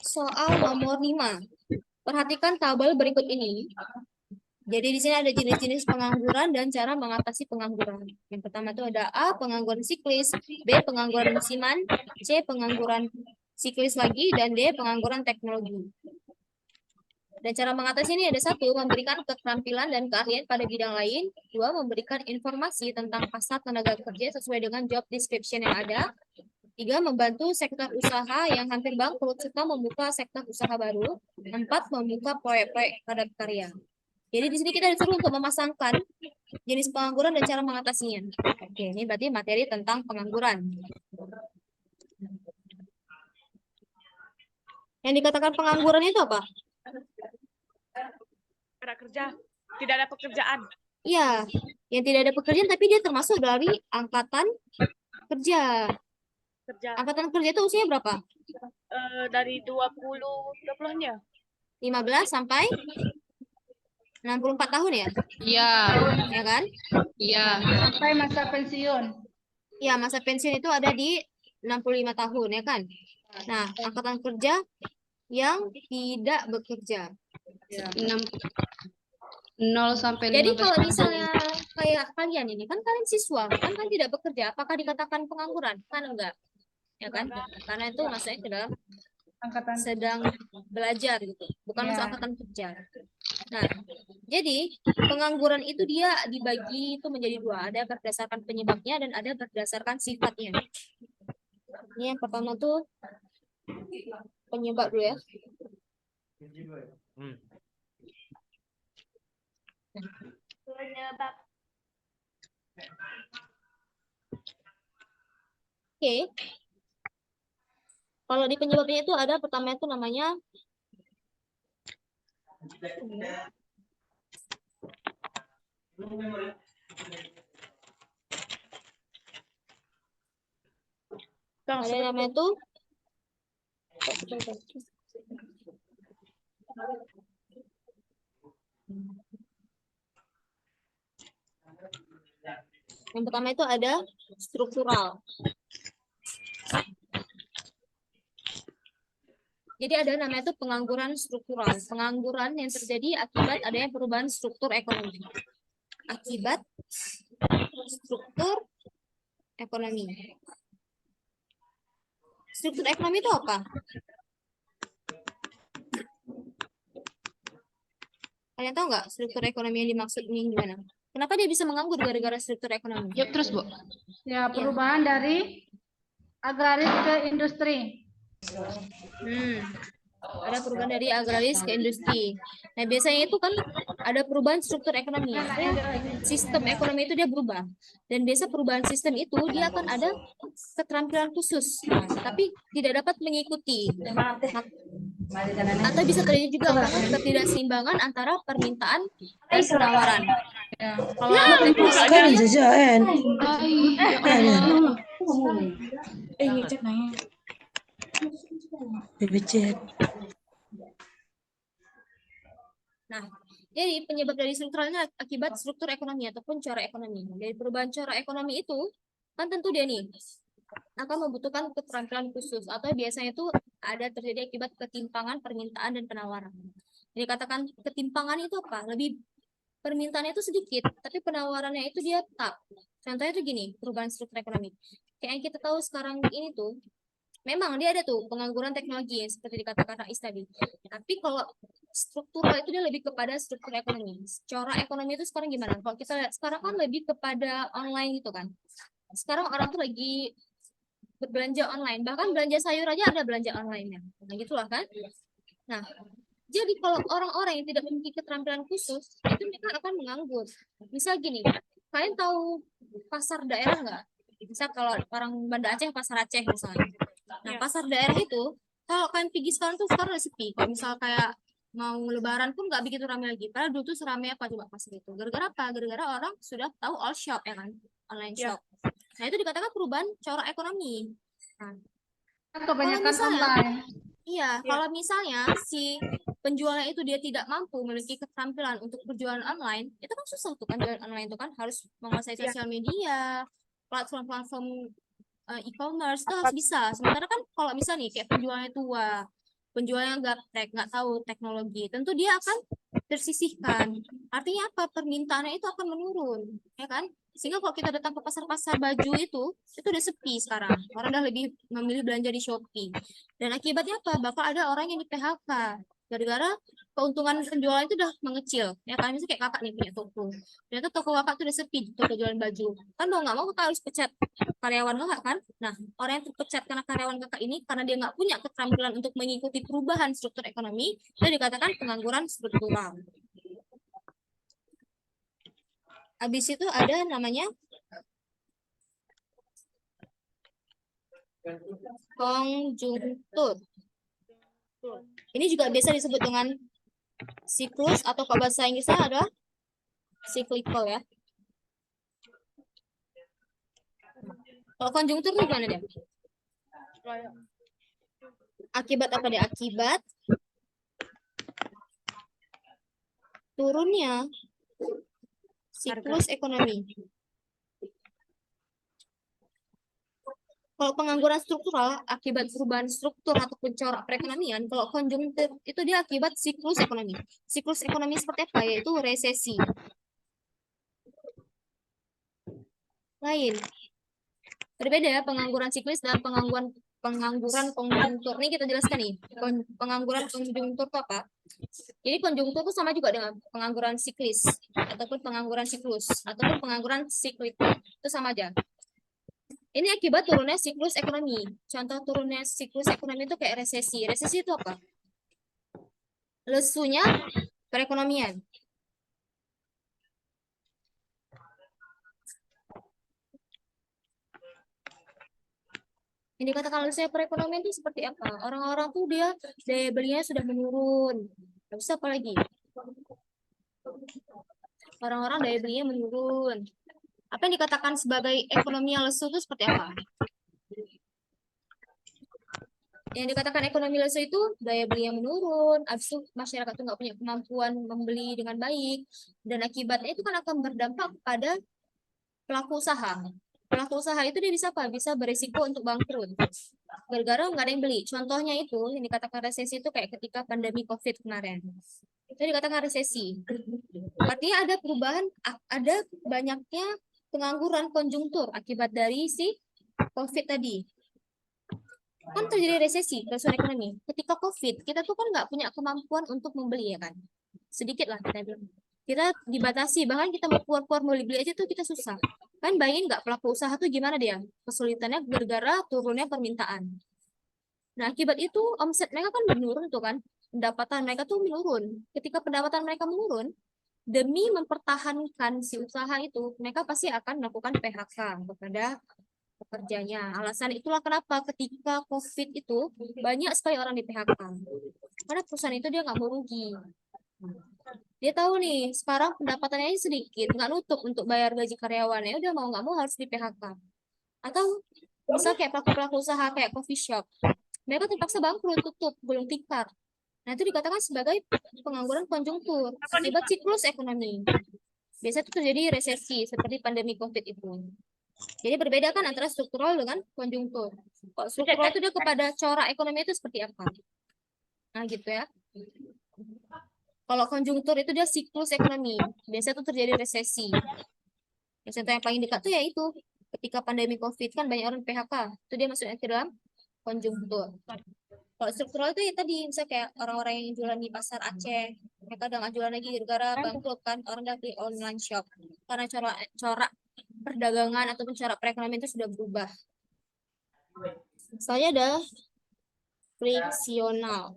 Soal nomor 5. Perhatikan tabel berikut ini. Jadi di sini ada jenis-jenis pengangguran dan cara mengatasi pengangguran. Yang pertama itu ada A, pengangguran siklis, B, pengangguran musiman, C, pengangguran siklis lagi, dan D, pengangguran teknologi. Dan cara mengatasi ini ada 1, memberikan keterampilan dan keahlian pada bidang lain. 2, memberikan informasi tentang pasar tenaga kerja sesuai dengan job description yang ada. 3, membantu sektor usaha yang hampir bangkrut serta membuka sektor usaha baru. 4, membuka proyek-proyek padat karya. Jadi di sini kita disuruh untuk memasangkan jenis pengangguran dan cara mengatasinya. Oke, ini berarti materi tentang pengangguran. Yang dikatakan pengangguran itu apa? Ada kerja, tidak ada pekerjaan. Iya, yang tidak ada pekerjaan tapi dia termasuk dari angkatan kerja. Angkatan kerja itu usianya berapa? Dari 20-an ya? 15 sampai 64 tahun ya? Iya. Ya kan? Iya. Sampai masa pensiun. Iya, masa pensiun itu ada di 65 tahun ya kan? Nah, angkatan kerja yang tidak bekerja. 0 sampai 15 Jadi kalau tahun. misalnya kayak kalian ini kan kalian siswa, kan tidak bekerja, apakah dikatakan pengangguran? Kan enggak. Ya kan? Karena itu maksudnya ke dalam Angkatan sedang belajar gitu, bukan Ya. masuk angkatan kerja. Nah, jadi pengangguran itu dia dibagi itu menjadi 2, ada berdasarkan penyebabnya dan ada berdasarkan sifatnya. Ini yang pertama tuh penyebab dulu ya. Penyebab. Oke. Kalau di penyebabnya itu ada pertama itu namanya ada yang namanya itu yang pertama itu ada struktural. Jadi ada namanya itu pengangguran struktural. Pengangguran yang terjadi akibat adanya perubahan struktur ekonomi. Akibat struktur ekonomi. Struktur ekonomi itu apa? Kalian tahu nggak struktur ekonomi yang dimaksud ini gimana? Kenapa dia bisa menganggur gara-gara struktur ekonomi? Yuk terus, Bu. Ya, perubahan dari agraris ke industri. Ada perubahan dari agraris ke industri. Nah, biasanya itu kan ada perubahan struktur ekonomi. Sistem ekonomi itu dia berubah. Dan biasa perubahan sistem itu dia akan ada keterampilan khusus. Nah, tapi tidak dapat mengikuti. Atau bisa terjadi juga karena ketidakseimbangan antara permintaan dan penawaran. Kalau Sekarang jajan. Ngecek nanya. BBCet. Nah, jadi penyebab dari strukturalnya akibat struktur ekonomi ataupun corak ekonomi. Dari perubahan corak ekonomi itu, kan tentu dia nih akan membutuhkan keterampilan khusus atau biasanya itu ada terjadi akibat ketimpangan permintaan dan penawaran. Jadi katakan ketimpangan itu apa? Lebih permintaannya itu sedikit, tapi penawarannya itu dia tetap. Contohnya itu gini, perubahan struktur ekonomi. Kayak yang kita tahu sekarang ini tuh, memang dia ada tuh pengangguran teknologi yang seperti dikatakan Rais tadi. Tapi kalau struktural itu dia lebih kepada struktur ekonomi. Corak ekonomi itu sekarang gimana? Kalau kita lihat sekarang kan lebih kepada online gitu kan. Sekarang orang tuh lagi berbelanja online, bahkan belanja sayur aja ada belanja online-nya. Nah, gitulah kan. Nah, jadi kalau orang-orang yang tidak memiliki keterampilan khusus, itu mereka akan menganggur. Misal gini, kalian tahu pasar daerah nggak? Misal kalau orang Banda Aceh, pasar Aceh misalnya. Nah, pasar daerah itu, kalau kalian pergi sekarang tuh sekarang udah sepi. Kalau misal kayak mau lebaran pun nggak begitu ramai lagi. Padahal dulu tuh seramai apa coba pasar itu. Gara-gara apa? Gara-gara orang sudah tahu all shop ya kan? Online shop. Nah, itu dikatakan perubahan corak ekonomi. Nah, Kebanyakan misalnya, online. iya, kalau misalnya si penjualnya itu dia tidak mampu memiliki keterampilan untuk berjualan online, itu kan susah tuh kan jualan online itu kan harus menguasai sosial media, platform-platform e-commerce itu harus bisa. Sementara kan kalau misalnya nih kayak penjualnya tua, penjualnya gaptek, nggak tahu teknologi, tentu dia akan tersisihkan. Artinya apa? Permintaannya itu akan menurun, ya kan? Sehingga kalau kita datang ke pasar-pasar baju itu udah sepi sekarang. Orang udah lebih memilih belanja di Shopee. Dan akibatnya apa? Bakal ada orang yang di PHK. Gara-gara keuntungan penjualan itu udah mengecil. Ya kan, misalnya kayak kakak nih punya toko. Ternyata toko kakak tuh udah sepi, toko jualan baju. Kan mau nggak mau kakak harus pecat karyawan kakak kan? Nah, orang yang terpecat karena karyawan kakak ini, karena dia nggak punya keterampilan untuk mengikuti perubahan struktur ekonomi, itu dikatakan pengangguran struktural. Habis itu ada namanya konjungtur. Ini juga biasa disebut dengan siklus atau kalau bahasa Inggrisnya adalah cyclical ya. Kalau konjungtur itu gimana dia? Akibat apa dia? Akibat turunnya siklus ekonomi. Kalau pengangguran struktural akibat perubahan struktur ataupun corak perekonomian, kalau konjungtur itu dia akibat siklus ekonomi. Siklus ekonomi seperti apa? Yaitu resesi. Lain. Berbeda ya pengangguran siklis dan pengangguran konjungtur. Ini kita jelaskan nih. Pengangguran konjungtur itu apa? Jadi konjungtur itu sama juga dengan pengangguran siklis ataupun pengangguran siklus ataupun pengangguran siklik. Itu sama aja. Ini akibat turunnya siklus ekonomi. Contoh turunnya siklus ekonomi itu kayak resesi. Resesi itu apa? Lesunya perekonomian. Yang dikatakan lesunya perekonomian itu seperti apa? Orang-orang tuh dia daya belinya sudah menurun. Terus apa lagi? Orang-orang daya belinya menurun. Apa yang dikatakan sebagai ekonomi yang lesu itu seperti apa? Yang dikatakan ekonomi lesu itu daya beli yang menurun, habis itu masyarakat itu nggak punya kemampuan membeli dengan baik, dan akibatnya itu kan akan berdampak pada pelaku usaha. Pelaku usaha itu dia bisa apa? Bisa berisiko untuk bangkrut. Gara-gara nggak ada yang beli. Contohnya itu yang dikatakan resesi itu kayak ketika pandemi COVID kemarin. Itu dikatakan resesi. Artinya ada perubahan, ada banyaknya pengangguran konjungtur akibat dari si COVID tadi. Kan terjadi resesi, lesuan ekonomi. Ketika COVID, kita tuh kan nggak punya kemampuan untuk membeli ya kan. Sedikit lah kita bilang. Kita dibatasi, bahkan kita mau keluar-keluar mau beli aja tuh kita susah. Kan bayangin nggak pelaku usaha tuh gimana dia? Kesulitannya gara-gara turunnya permintaan. Nah, akibat itu omset mereka kan menurun tuh kan. Pendapatan mereka tuh menurun. Ketika pendapatan mereka menurun, demi mempertahankan si usaha itu, mereka pasti akan melakukan PHK kepada pekerjanya. Alasan itulah kenapa ketika COVID itu banyak sekali orang di PHK. Karena perusahaan itu dia nggak mau rugi. Dia tahu nih, sekarang pendapatannya aja sedikit, nggak nutup untuk bayar gaji karyawannya, udah mau nggak mau harus di PHK. Atau misal kayak pelaku-pelaku usaha kayak coffee shop, mereka terpaksa bangkrut, tutup, gulung tikar. Nah, itu dikatakan sebagai pengangguran konjungtur akibat siklus ekonomi. Biasanya itu terjadi resesi seperti pandemi COVID itu. Jadi berbeda kan antara struktural dengan konjungtur. Kalau struktural itu dia kepada corak ekonomi itu seperti apa? Nah, gitu ya. Kalau konjungtur itu dia siklus ekonomi. Biasanya itu terjadi resesi. Contoh yang paling dekat tuh ya itu. Ketika pandemi COVID kan banyak orang PHK. Itu dia masuknya ke dalam konjungtur. Kalau struktural itu ya tadi, misalnya kayak orang-orang yang jualan di pasar Aceh, mereka udah nggak jualan lagi gara-gara bangkrut kan, orang udah beli online shop. Karena corak perdagangan ataupun cara perekonomian itu sudah berubah. Soalnya ada friksional.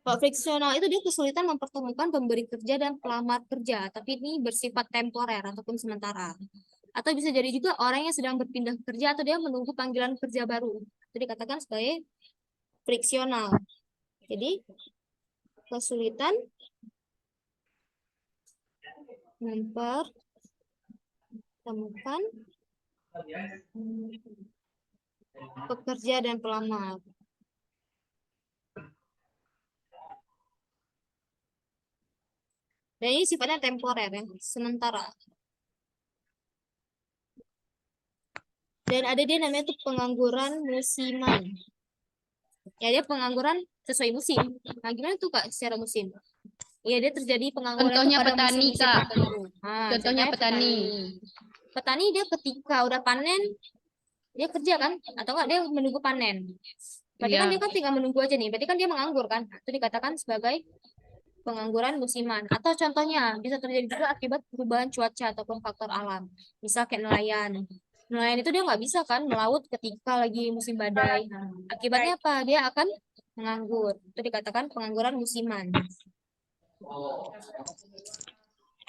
Kalau friksional itu dia kesulitan mempertemukan pemberi kerja dan pelamar kerja, tapi ini bersifat temporer ataupun sementara. Atau bisa jadi juga orang yang sedang berpindah kerja atau dia menunggu panggilan kerja baru. Itu dikatakan sebagai friksional. Jadi kesulitan mempertemukan pekerja dan pelamar. Dan ini sifatnya temporer ya, sementara. Dan ada dia namanya tuh pengangguran musiman. Ya dia pengangguran sesuai musim. Nah gimana tuh Kak secara musim? Iya dia terjadi pengangguran tuh Contohnya pada petani, musim-musim Kak. tertentu. Nah, Contohnya petani. Petani dia ketika udah panen dia kerja kan? Atau enggak dia menunggu panen? Berarti kan Iya. dia kan tinggal menunggu aja nih. Berarti kan dia menganggur kan? Itu dikatakan sebagai pengangguran musiman. Atau contohnya bisa terjadi juga akibat perubahan cuaca ataupun faktor alam. Misal kayak nelayan. Nelayan itu dia nggak bisa kan melaut ketika lagi musim badai. Nah, akibatnya apa? Dia akan menganggur. Itu dikatakan pengangguran musiman.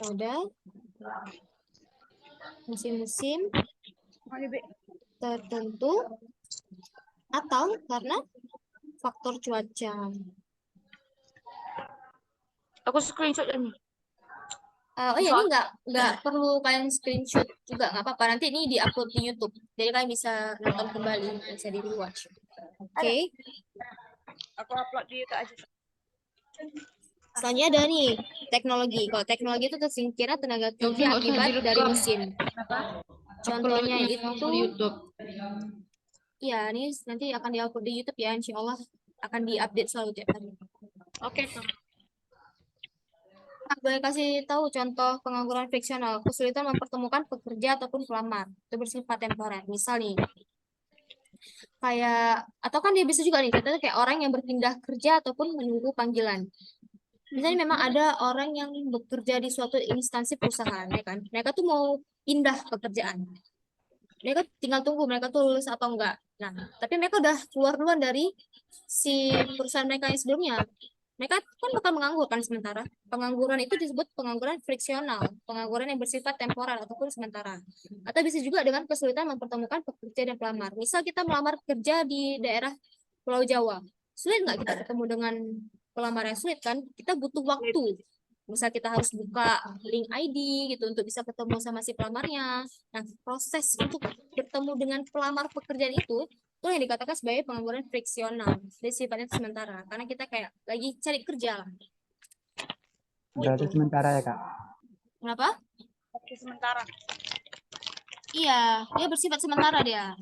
Ada musim-musim tertentu atau karena faktor cuaca. Aku screenshot ini. Oh ya ini nggak perlu kalian screenshot juga nggak apa-apa, nanti ini diupload di YouTube jadi kalian bisa nonton kembali, bisa di rewatch. Oke. Aku upload di YouTube aja. Selanjutnya ada nih teknologi. Kalau teknologi itu tersingkirnya tenaga Ya udah, kerja nggak usah akibat direkam. dari musim. Contohnya Uploadnya itu di YouTube. ya ini nanti akan diupload di YouTube ya, insya Allah akan diupdate selalu tiap hari. Oke, Kak. Boleh kasih tahu contoh pengangguran friksional, kesulitan mempertemukan pekerja ataupun pelamar, itu bersifat temporer. Misal nih, kayak, atau kan dia bisa juga nih, contohnya kayak orang yang berpindah kerja ataupun menunggu panggilan. Misalnya memang ada orang yang bekerja di suatu instansi perusahaan, ya kan? Mereka tuh mau pindah pekerjaan. Mereka tinggal tunggu mereka tuh lulus atau enggak. Nah, tapi mereka udah keluar duluan dari si perusahaan mereka yang sebelumnya. Mereka kan bakal menganggur kan sementara. Pengangguran itu disebut pengangguran friksional, pengangguran yang bersifat temporer ataupun sementara. Atau bisa juga dengan kesulitan mempertemukan pekerja dan pelamar. Misal kita melamar kerja di daerah Pulau Jawa. Sulit nggak kita ketemu dengan pelamar yang sulit kan? Kita butuh waktu. Misal kita harus buka link ID gitu untuk bisa ketemu sama si pelamarnya. Nah, proses untuk bertemu dengan pelamar pekerjaan itu yang dikatakan sebagai pengangguran friksional. Jadi sifatnya itu sementara karena kita kayak lagi cari kerja lah. Berarti sementara ya, Kak? Kenapa? Oke, sementara. Iya, dia bersifat sementara dia.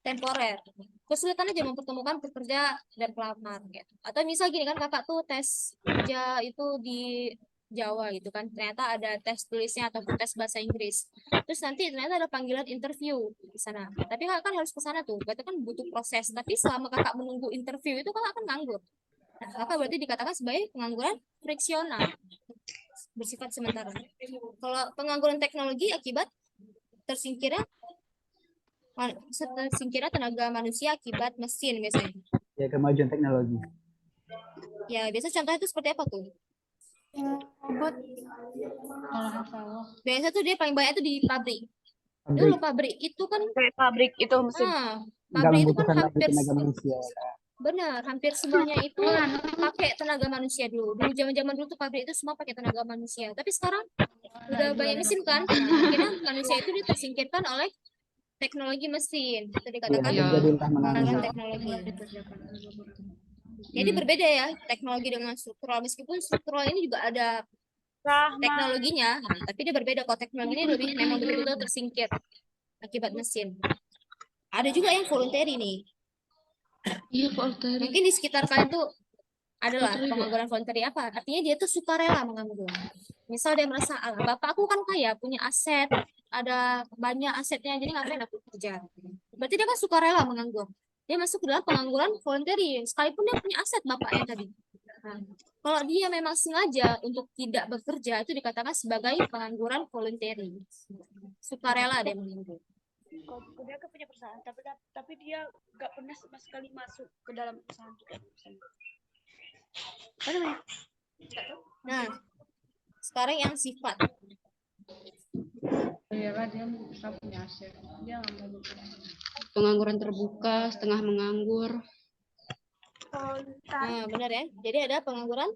Temporer. Kesulitan aja mempertemukan pekerja dan pelamar gitu. Atau misal gini kan kakak tuh tes kerja itu di Jawa gitu kan. Ternyata ada tes tulisnya ataupun tes bahasa Inggris. Terus nanti ternyata ada panggilan interview di sana. Tapi kakak kan harus ke sana tuh. Berarti kan butuh proses. Tapi selama kakak menunggu interview itu kakak akan nganggur. Nah, kakak berarti dikatakan sebagai pengangguran friksional. Bersifat sementara. Kalau pengangguran teknologi akibat tersingkirnya tenaga manusia akibat mesin biasanya. Ya, kemajuan teknologi. Ya, biasa contohnya itu seperti apa tuh? Robot. Biasa tuh dia paling banyak tuh di pabrik. Dulu pabrik itu kan Kayak pabrik itu mesin. Nggak pabrik itu kan membutuhkan lagi hampir tenaga manusia. benar, hampir semuanya itu pakai tenaga manusia dulu. Dulu zaman-zaman dulu tuh pabrik itu semua pakai tenaga manusia. Tapi sekarang udah banyak mesin kan? Nah, akhirnya manusia itu tersingkirkan oleh teknologi mesin. Itu dikatakan Iya. Jadilah pengangguran menangis. teknologi. Jadi berbeda ya teknologi dengan struktural. Meskipun struktural ini juga ada teknologinya, nah, tapi dia berbeda. Kalau teknologi ini lebih memang betul-betul tersingkir akibat mesin. Ada juga yang voluntary nih. Iya, voluntary. Mungkin di sekitar kalian tuh adalah pengangguran voluntary apa? Artinya dia tuh sukarela menganggur. Misal dia merasa, "Ah, bapak aku kan kaya, punya aset, ada banyak asetnya, jadi ngapain aku kerja?" Berarti dia kan sukarela menganggur. Dia masuk ke dalam pengangguran voluntary, sekalipun dia punya aset bapaknya tadi. Nah, kalau dia memang sengaja untuk tidak bekerja, itu dikatakan sebagai pengangguran voluntary. Sukarela dia menganggur. Kalau dia kan punya perusahaan, tapi dia nggak pernah sama sekali masuk ke dalam perusahaan juga. Apa namanya? Nah, sekarang yang sifat. Iyalah dia bisa punya aset. Dia nggak mau bekerja. Pengangguran terbuka, setengah menganggur. Nah, benar ya. Jadi ada pengangguran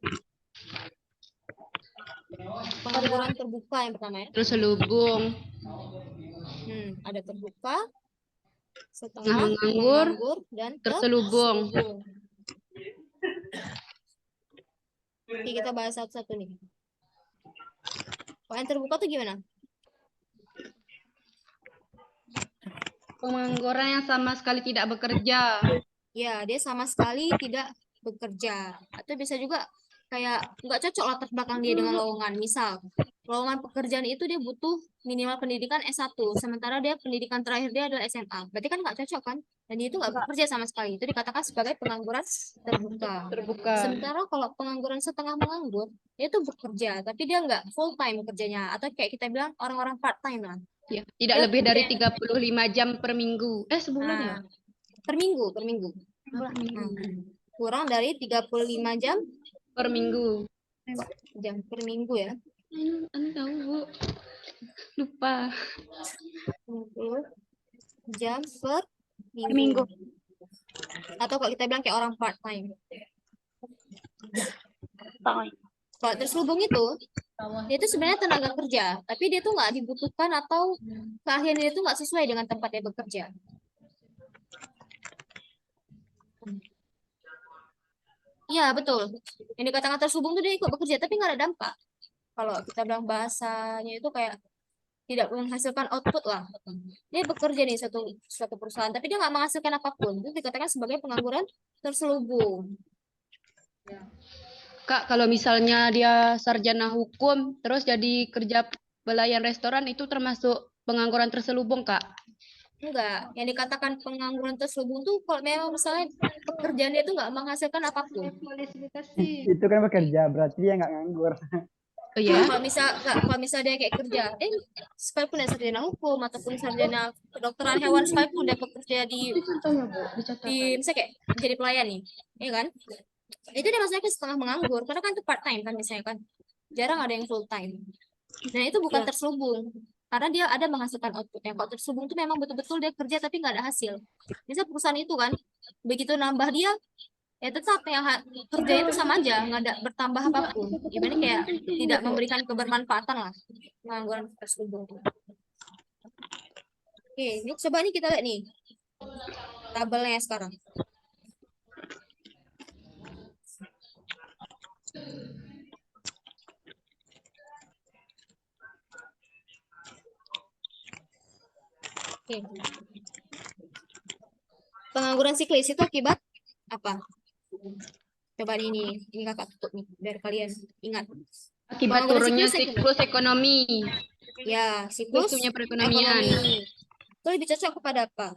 terbuka yang pertama ya. Terselubung, Ada terbuka, setengah Setengah menganggur, menganggur, dan terselubung. Oke, kita bahas satu-satu nih. Kalau yang terbuka tuh gimana? Pengangguran yang sama sekali tidak bekerja. Ya, dia sama sekali tidak bekerja. Atau bisa juga kayak nggak cocok latar belakang dia dengan lowongan. Misal, lowongan pekerjaan itu dia butuh minimal pendidikan S1, sementara dia pendidikan terakhir dia adalah SMA. Berarti kan nggak cocok kan? Dan dia itu nggak bekerja sama sekali. Itu dikatakan sebagai pengangguran terbuka. Terbuka. Sementara kalau pengangguran setengah menganggur, dia itu bekerja, tapi dia nggak full time kerjanya. Atau kayak kita bilang orang-orang part time lah. Ya, tidak Dia lebih dari kerja 35 jam per minggu. Sebulan ya? nah, per minggu, per minggu. Per minggu. Kurang dari 35 jam Per minggu. per minggu ya. Anu tahu, Bu. Lupa. 60 jam per minggu. Atau kalau kita bilang kayak orang part time. Kalau terselubung itu, dia itu sebenarnya tenaga kerja, tapi dia tuh nggak dibutuhkan atau keahlian dia itu nggak sesuai dengan tempat dia bekerja. Iya, betul. Yang dikatakan terselubung tuh dia ikut bekerja, tapi nggak ada dampak. Kalau kita bilang bahasanya itu kayak tidak menghasilkan output lah. Dia bekerja di suatu perusahaan, tapi dia nggak menghasilkan apapun. Itu dikatakan sebagai pengangguran terselubung. Kak, kalau misalnya dia sarjana hukum, terus jadi kerja pelayan restoran, itu termasuk pengangguran terselubung, Kak? Enggak, yang dikatakan pengangguran terselubung tuh kalau memang misalnya pekerjaan dia itu nggak menghasilkan apapun. Itu kan bekerja, berarti dia nggak nganggur. Oh ya? Kalau misal dia kayak kerja, sekalipun dia sarjana hukum ataupun sarjana kedokteran hewan, sekalipun dia bekerja di misalnya kayak menjadi pelayan nih, ya kan? Itu dia maksudnya kan setengah menganggur, karena kan itu part time kan misalnya kan, jarang ada yang full time. Dan itu bukan terselubung, karena dia ada menghasilkan outputnya. Kalau terselubung itu memang betul-betul dia kerja tapi nggak ada hasil. Misal perusahaan itu kan, begitu nambah dia, ya tetap yang kerjanya itu sama aja, nggak ada bertambah apapun. Gimana kayak tidak memberikan kebermanfaatan lah pengangguran terselubung. Oke, ini coba nih kita lihat nih tabelnya sekarang. Oke. Pengangguran siklis itu akibat apa? Coba ini kakak tutup nih biar kalian ingat. Akibat Pengangguran turunnya siklus siklus ekonomi. Ya, siklus Turunnya perekonomian. ekonomi. Itu lebih cocok kepada apa?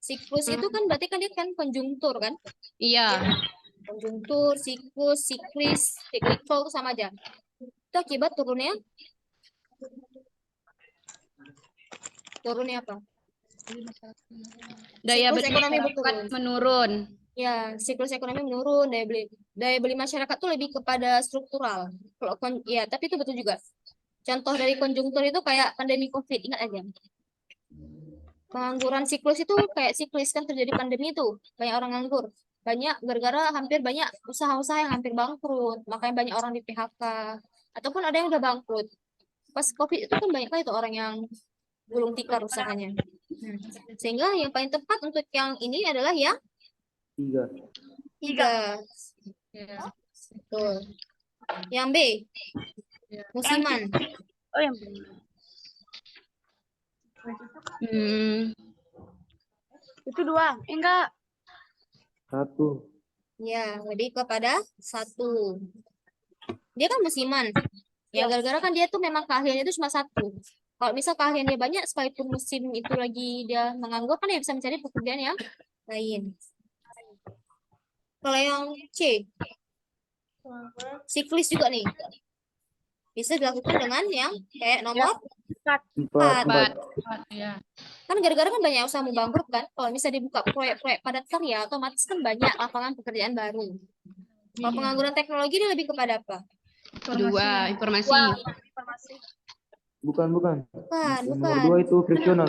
Siklus itu kan berarti kan dia kan konjungtur kan? Iya. Konjungtur, siklus, siklis, cyclical itu sama aja. Itu akibat turunnya apa? Daya Siklus beli ekonomi masyarakat berturun. menurun. Ya, siklus ekonomi menurun, daya beli masyarakat tuh lebih kepada struktural. Ya, tapi itu betul juga. Contoh dari konjungtur itu kayak pandemi COVID, ingat aja. Pengangguran siklus itu kayak siklis kan terjadi pandemi itu, banyak orang nganggur. Banyak gara-gara hampir banyak usaha-usaha yang hampir bangkrut, makanya banyak orang di PHK ataupun ada yang udah bangkrut. Pas COVID itu kan banyak kali itu orang yang gulung tikar usahanya. Sehingga yang paling tepat untuk yang ini adalah yang tiga. Betul. Yang B, musiman. Oh, yang benar. Itu dua. Enggak. Satu. Ya, lebih kepada satu. Dia kan musiman. Ya, gara-gara kan dia tuh memang keahliannya itu cuma satu. Kalau misal keahliannya banyak, sekalipun musim itu lagi dia menganggur, kan dia bisa mencari pekerjaan yang lain. Kalau yang C, siklis juga nih. Bisa dilakukan dengan yang kayak nomor 4. Ya. Kan gara-gara kan banyak usaha mau bangkrut kan. Kalau misalnya dibuka proyek-proyek padat karya, otomatis kan banyak lapangan pekerjaan baru. Kalau pengangguran teknologi dia lebih kepada apa? Kedua, informasi. Bukan. Bukan. Nomor 2 itu friksional.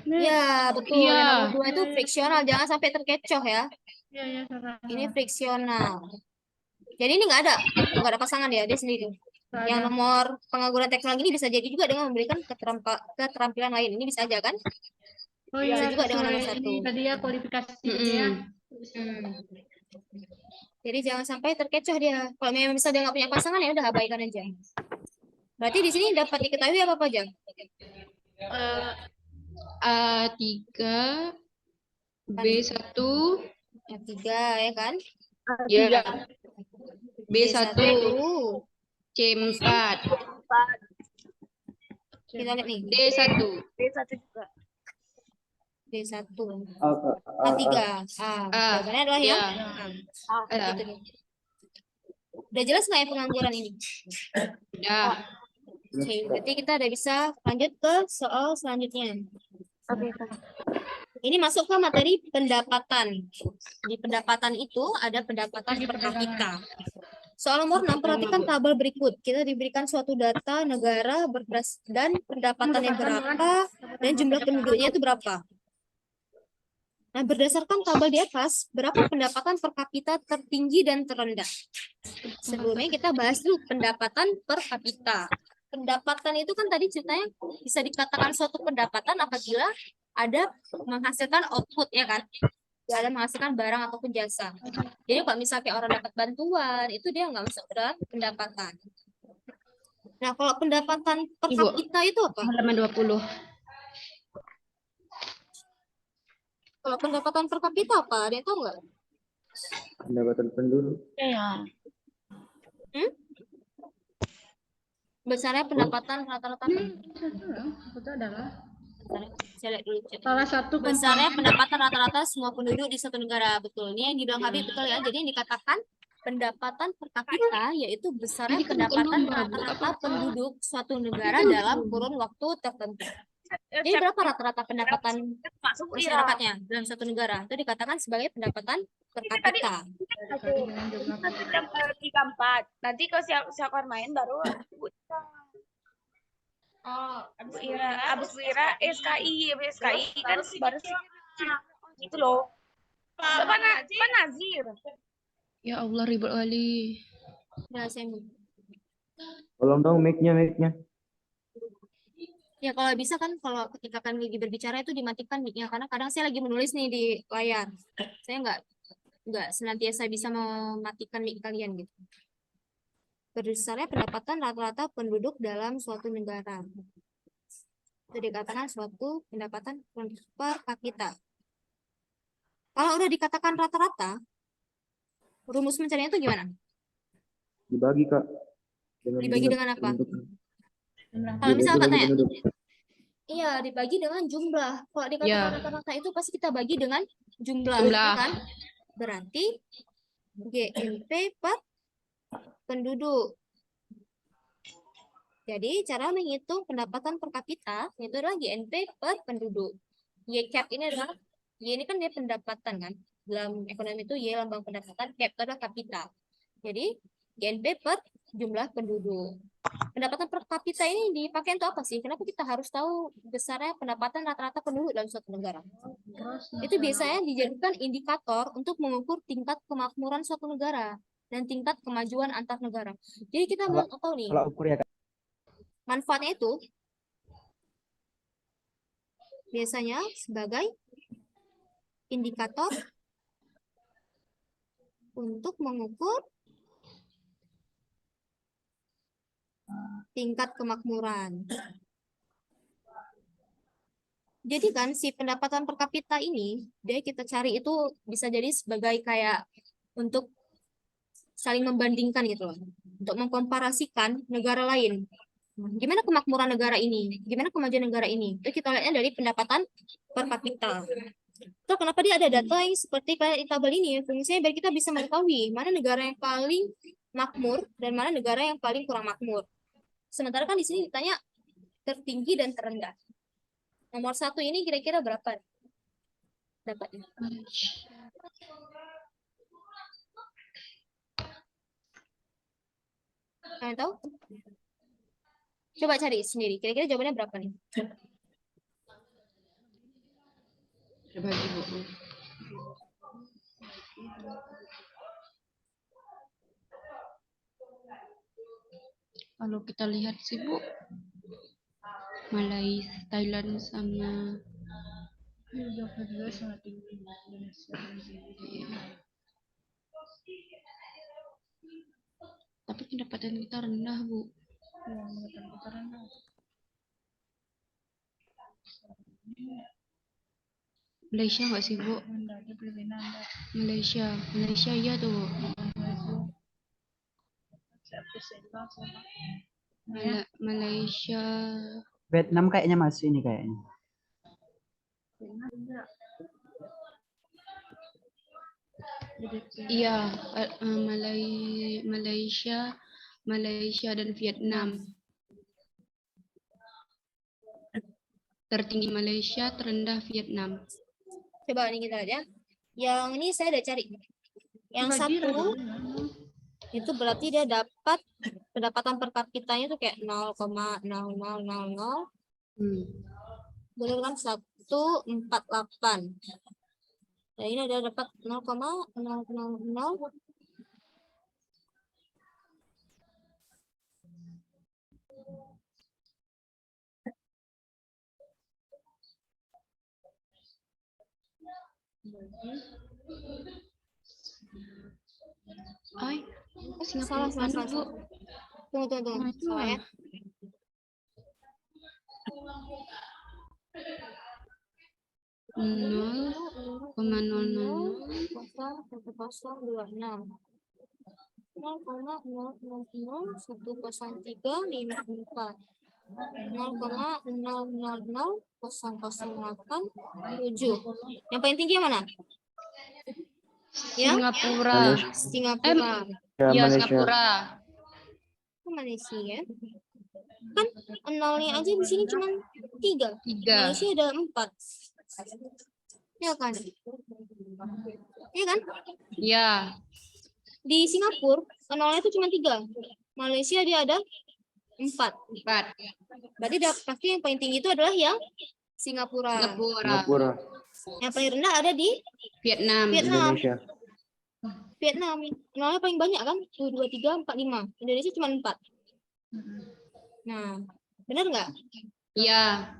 Ya, betul. Iya. Yang nomor 2 itu friksional. Jangan sampai terkecoh ya. Iya, Ini friksional. Jadi ini nggak ada pasangan ya, dia sendiri. Yang nomor pengangguran teknologi ini bisa jadi juga dengan memberikan keterampilan lain. Ini bisa aja kan? Oh Bisa iya, juga dengan nomor sesuai 1. ini tadi ya kualifikasi dia. Jadi jangan sampai terkecoh dia. Kalau memang bisa dia nggak punya pasangan ya udah abaikan aja. Berarti di sini dapat diketahui apa aja? A3, B1, A3 ya kan? ya, B1, B1, C4, kita lihat nih, D1. D1 juga. D1, A, A3, A, jawabannya adalah yang ya. A. Gitu nih. Udah jelas nggak ya pengangguran ini? Udah. Oke, berarti kita udah bisa lanjut ke soal selanjutnya. Oke, Kak. Ini masuk ke materi pendapatan. Di pendapatan itu ada pendapatan per kapita. Soal nomor 6, perhatikan tabel berikut. Kita diberikan suatu data negara dan pendapatannya berapa dan jumlah penduduknya itu berapa. Nah, berdasarkan tabel di atas, berapa pendapatan per kapita tertinggi dan terendah? Sebelumnya kita bahas dulu pendapatan per kapita. Pendapatan itu kan tadi ceritanya bisa dikatakan suatu pendapatan apabila ada menghasilkan output, ya kan? Ya, ada menghasilkan barang ataupun jasa. Jadi kalau misalnya orang dapat bantuan, itu dia nggak masuk ke dalam pendapatan. Nah, kalau pendapatan per Ibu. kapita itu apa? Halaman 20. Kalau pendapatan per kapita apa? Ada yang tahu nggak? pendapatan penduduk. Iya. Besarnya pendapatan rata-rata apa? Itu adalah Saya lihat dulu. salah satu Besarnya pendapatan rata-rata semua penduduk di satu negara. Betul. Ini yang dibilang Habib betul ya. Jadi yang dikatakan pendapatan per kapita yaitu besarnya Ini kan bukan pendapatan lomba, Bu. rata-rata Apa-apa. penduduk suatu negara dalam kurun waktu tertentu. Jadi berapa rata-rata pendapatan Masuk ya. masyarakatnya dalam satu negara? Itu dikatakan sebagai pendapatan per kapita. Jam 3.4. Nanti kalau siapa main baru abis Wira SKI kan baru gitu loh. Pak Nazir. Ya Allah, ribet kali. Nah, saya Tolong dong mic-nya. ya kalau bisa kan kalau ketika kalian lagi berbicara itu dimatikan mic-nya karena kadang saya lagi menulis nih di layar. Saya nggak senantiasa bisa mematikan mic kalian gitu. Berdasarnya pendapatan rata-rata penduduk dalam suatu negara. Itu dikatakan suatu pendapatan per kapita. Kalau udah dikatakan rata-rata, rumus mencarinya itu gimana? Dibagi, Kak. Dibagi dengan apa? Kalau Dibagi misalnya Kak tanya, penduduk. iya dibagi dengan jumlah. Kalau dikatakan Ya. rata-rata itu pasti kita bagi dengan jumlah, Jumlah. ya kan? Berarti GNP per penduduk. Jadi cara menghitung pendapatan per kapita itu adalah GNP per penduduk. Y-cap ini adalah Y ini kan dia pendapatan kan. Dalam ekonomi itu Y lambang pendapatan, cap itu adalah kapita. Jadi GNP per jumlah penduduk. Pendapatan per kapita ini dipakai untuk apa sih? Kenapa kita harus tahu besarnya pendapatan rata-rata penduduk dalam suatu negara? Itu biasanya dijadikan indikator untuk mengukur tingkat kemakmuran suatu negara dan tingkat kemajuan antar negara. Jadi kita mau tahu nih, Kalau ukur ya, Kak. manfaatnya itu biasanya sebagai indikator untuk mengukur tingkat kemakmuran. Jadi kan si pendapatan per kapita ini, dia kita cari itu bisa jadi sebagai kayak untuk saling membandingkan gitu loh. Untuk mengkomparasikan negara lain. Gimana kemakmuran negara ini? Gimana kemajuan negara ini? Itu kita lihatnya dari pendapatan per kapita. Terus kenapa dia ada data yang seperti kayak di tabel ini? Fungsinya biar kita bisa mengetahui mana negara yang paling makmur dan mana negara yang paling kurang makmur. Sementara kan di sini ditanya tertinggi dan terendah. Nomor 1 ini kira-kira berapa dapatnya? Kalian tahu? Coba cari sendiri. Kira-kira jawabannya berapa nih? Berbagi, Bu. Kalau kita lihat sih, Bu, Malaysia, Thailand sama tapi pendapatan kita rendah, Bu. Malaysia nggak sih, Bu? Malaysia. Malaysia iya tuh, Bu. Malaysia. Vietnam kayaknya masuk ini kayaknya. Iya, Malaysia dan Vietnam. Tertinggi Malaysia, terendah Vietnam. Coba nih kita lihat ya. Yang ini saya udah cari. Yang satu itu berarti dia dapat pendapatan per kapitanya tuh kayak 0,0000. Benar kan 148. Nah, ini ada dapat 0,000. Ay, Salah, Singapura salah, mana, Bu? salah. Tunggu. Salah ya. Nol koma nol nol 0,0026. 0,00010354. 0,000008,7. Yang paling tinggi yang mana? Ya? Singapura. Singapura. Ya, Iya, Malaysia. Singapura. Kok Malaysia ya? Kan nolnya aja di sini cuma 3. 3. Malaysia ada 4. Ya kan? Iya kan? Iya. Di Singapura nolnya itu cuma 3. Malaysia dia ada 4. 4. Berarti pasti yang paling tinggi itu adalah yang Singapura. Singapura. Yang paling rendah ada di Vietnam. Indonesia. Vietnam. Nolnya paling banyak kan? 1, 2, 3, 4, 5. Indonesia cuma 4. Nah, benar nggak? Iya.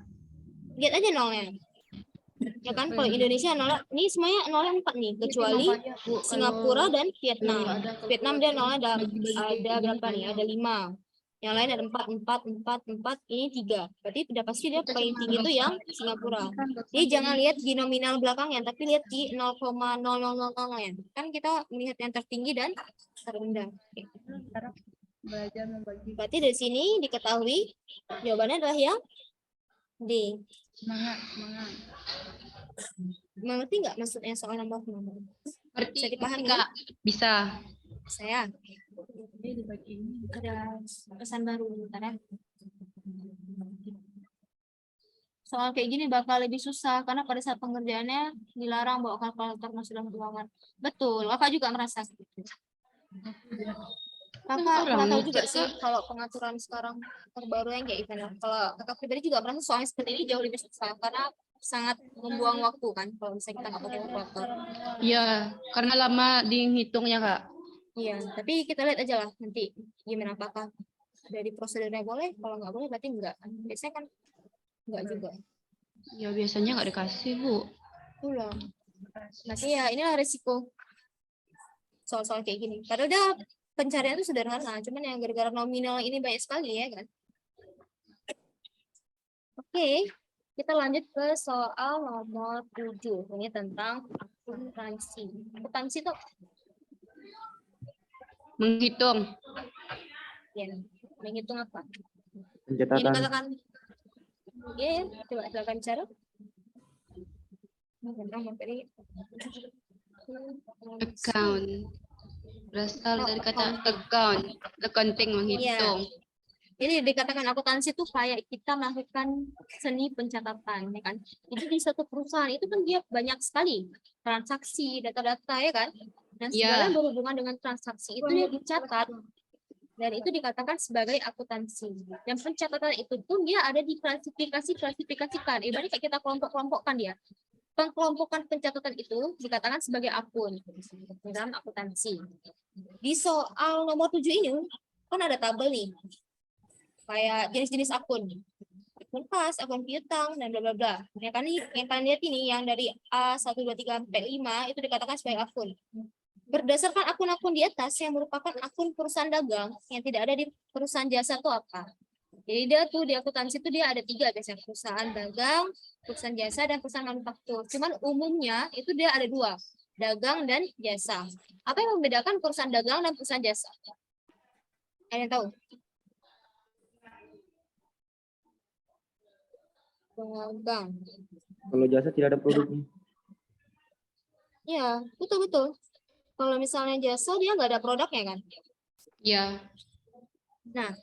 Lihat aja nolnya. Ya kan, kalau Indonesia nolnya, ini semuanya nolnya 4 nih, kecuali Singapura dan Vietnam. Vietnam dia nolnya ada berapa nih? Ada 5. Yang lain ada 4, ini 3. Berarti udah pasti dia paling tinggi itu yang Singapura. Jadi jangan lihat di nominal belakangnya, tapi lihat di 0,0000-nya. Kan kita melihat yang tertinggi dan terendah. Oke. Berarti dari sini diketahui jawabannya adalah yang D. Mengerti nggak maksudnya soal nomor? Berarti Bisa dipahami, Kak, bisa. Saya ada pesan baru bentar ya. Soal kayak gini bakal lebih susah karena pada saat pengerjaannya dilarang bawa kalkulator masuk dalam ruangan. Betul, Kakak juga merasa gitu. Kakak pernah tahu juga sih kalau pengaturan sekarang terbaru yang kayak gimana. Kalau kakak pribadi juga merasa soalnya seperti ini jauh lebih susah karena sangat membuang waktu kan kalau misalnya kita nggak pakai kalkulator. Iya, karena lama dihitungnya, Kak. Iya, tapi kita lihat aja lah nanti gimana, apakah dari prosedurnya boleh, kalau nggak boleh berarti enggak. Biasanya kan enggak juga. Ya biasanya nggak dikasih, Bu. Itulah. Berarti ya inilah risiko soal-soal kayak gini. Padahal udah pencarian itu sederhana, cuman yang gara-gara nominal ini banyak sekali ya kan. Oke, kita lanjut ke soal nomor 7. Ini tentang akuntansi. Akuntansi itu Menghitung. ya, menghitung apa? Yang Pencatatan. dikatakan ya, coba silakan bicara. Account. Berasal dari kata account. Accounting, menghitung. Jadi dikatakan akuntansi itu kayak kita melakukan seni pencatatan, ya kan? Jadi di suatu perusahaan itu kan dia banyak sekali transaksi, data-data, ya kan? Dan segala yang berhubungan dengan transaksi itu dia dicatat. Dan itu dikatakan sebagai akuntansi. Dan pencatatan itu pun dia ada di klasifikasikan. Ibaratnya kayak kita kelompok-kelompokkan dia. Pengkelompokan pencatatan itu dikatakan sebagai akun dalam akuntansi. Di soal nomor 7 ini kan ada tabel nih. Kayak jenis-jenis akun. Akun kas, akun piutang, dan bla bla bla. Yang kalian lihat ini yang dari A1, 2, 3, 4, 5 itu dikatakan sebagai akun. Berdasarkan akun-akun di atas yang merupakan akun perusahaan dagang yang tidak ada di perusahaan jasa itu apa? Jadi dia tuh di akuntansi tuh dia ada 3 biasanya, perusahaan dagang, perusahaan jasa, dan perusahaan manufaktur. Cuman umumnya itu dia ada 2, dagang dan jasa. Apa yang membedakan perusahaan dagang dan perusahaan jasa? Ada yang tahu? Dagang. Kalau jasa tidak ada produknya. Iya, betul-betul. Kalau misalnya jasa dia nggak ada produknya kan? Ya, Nah,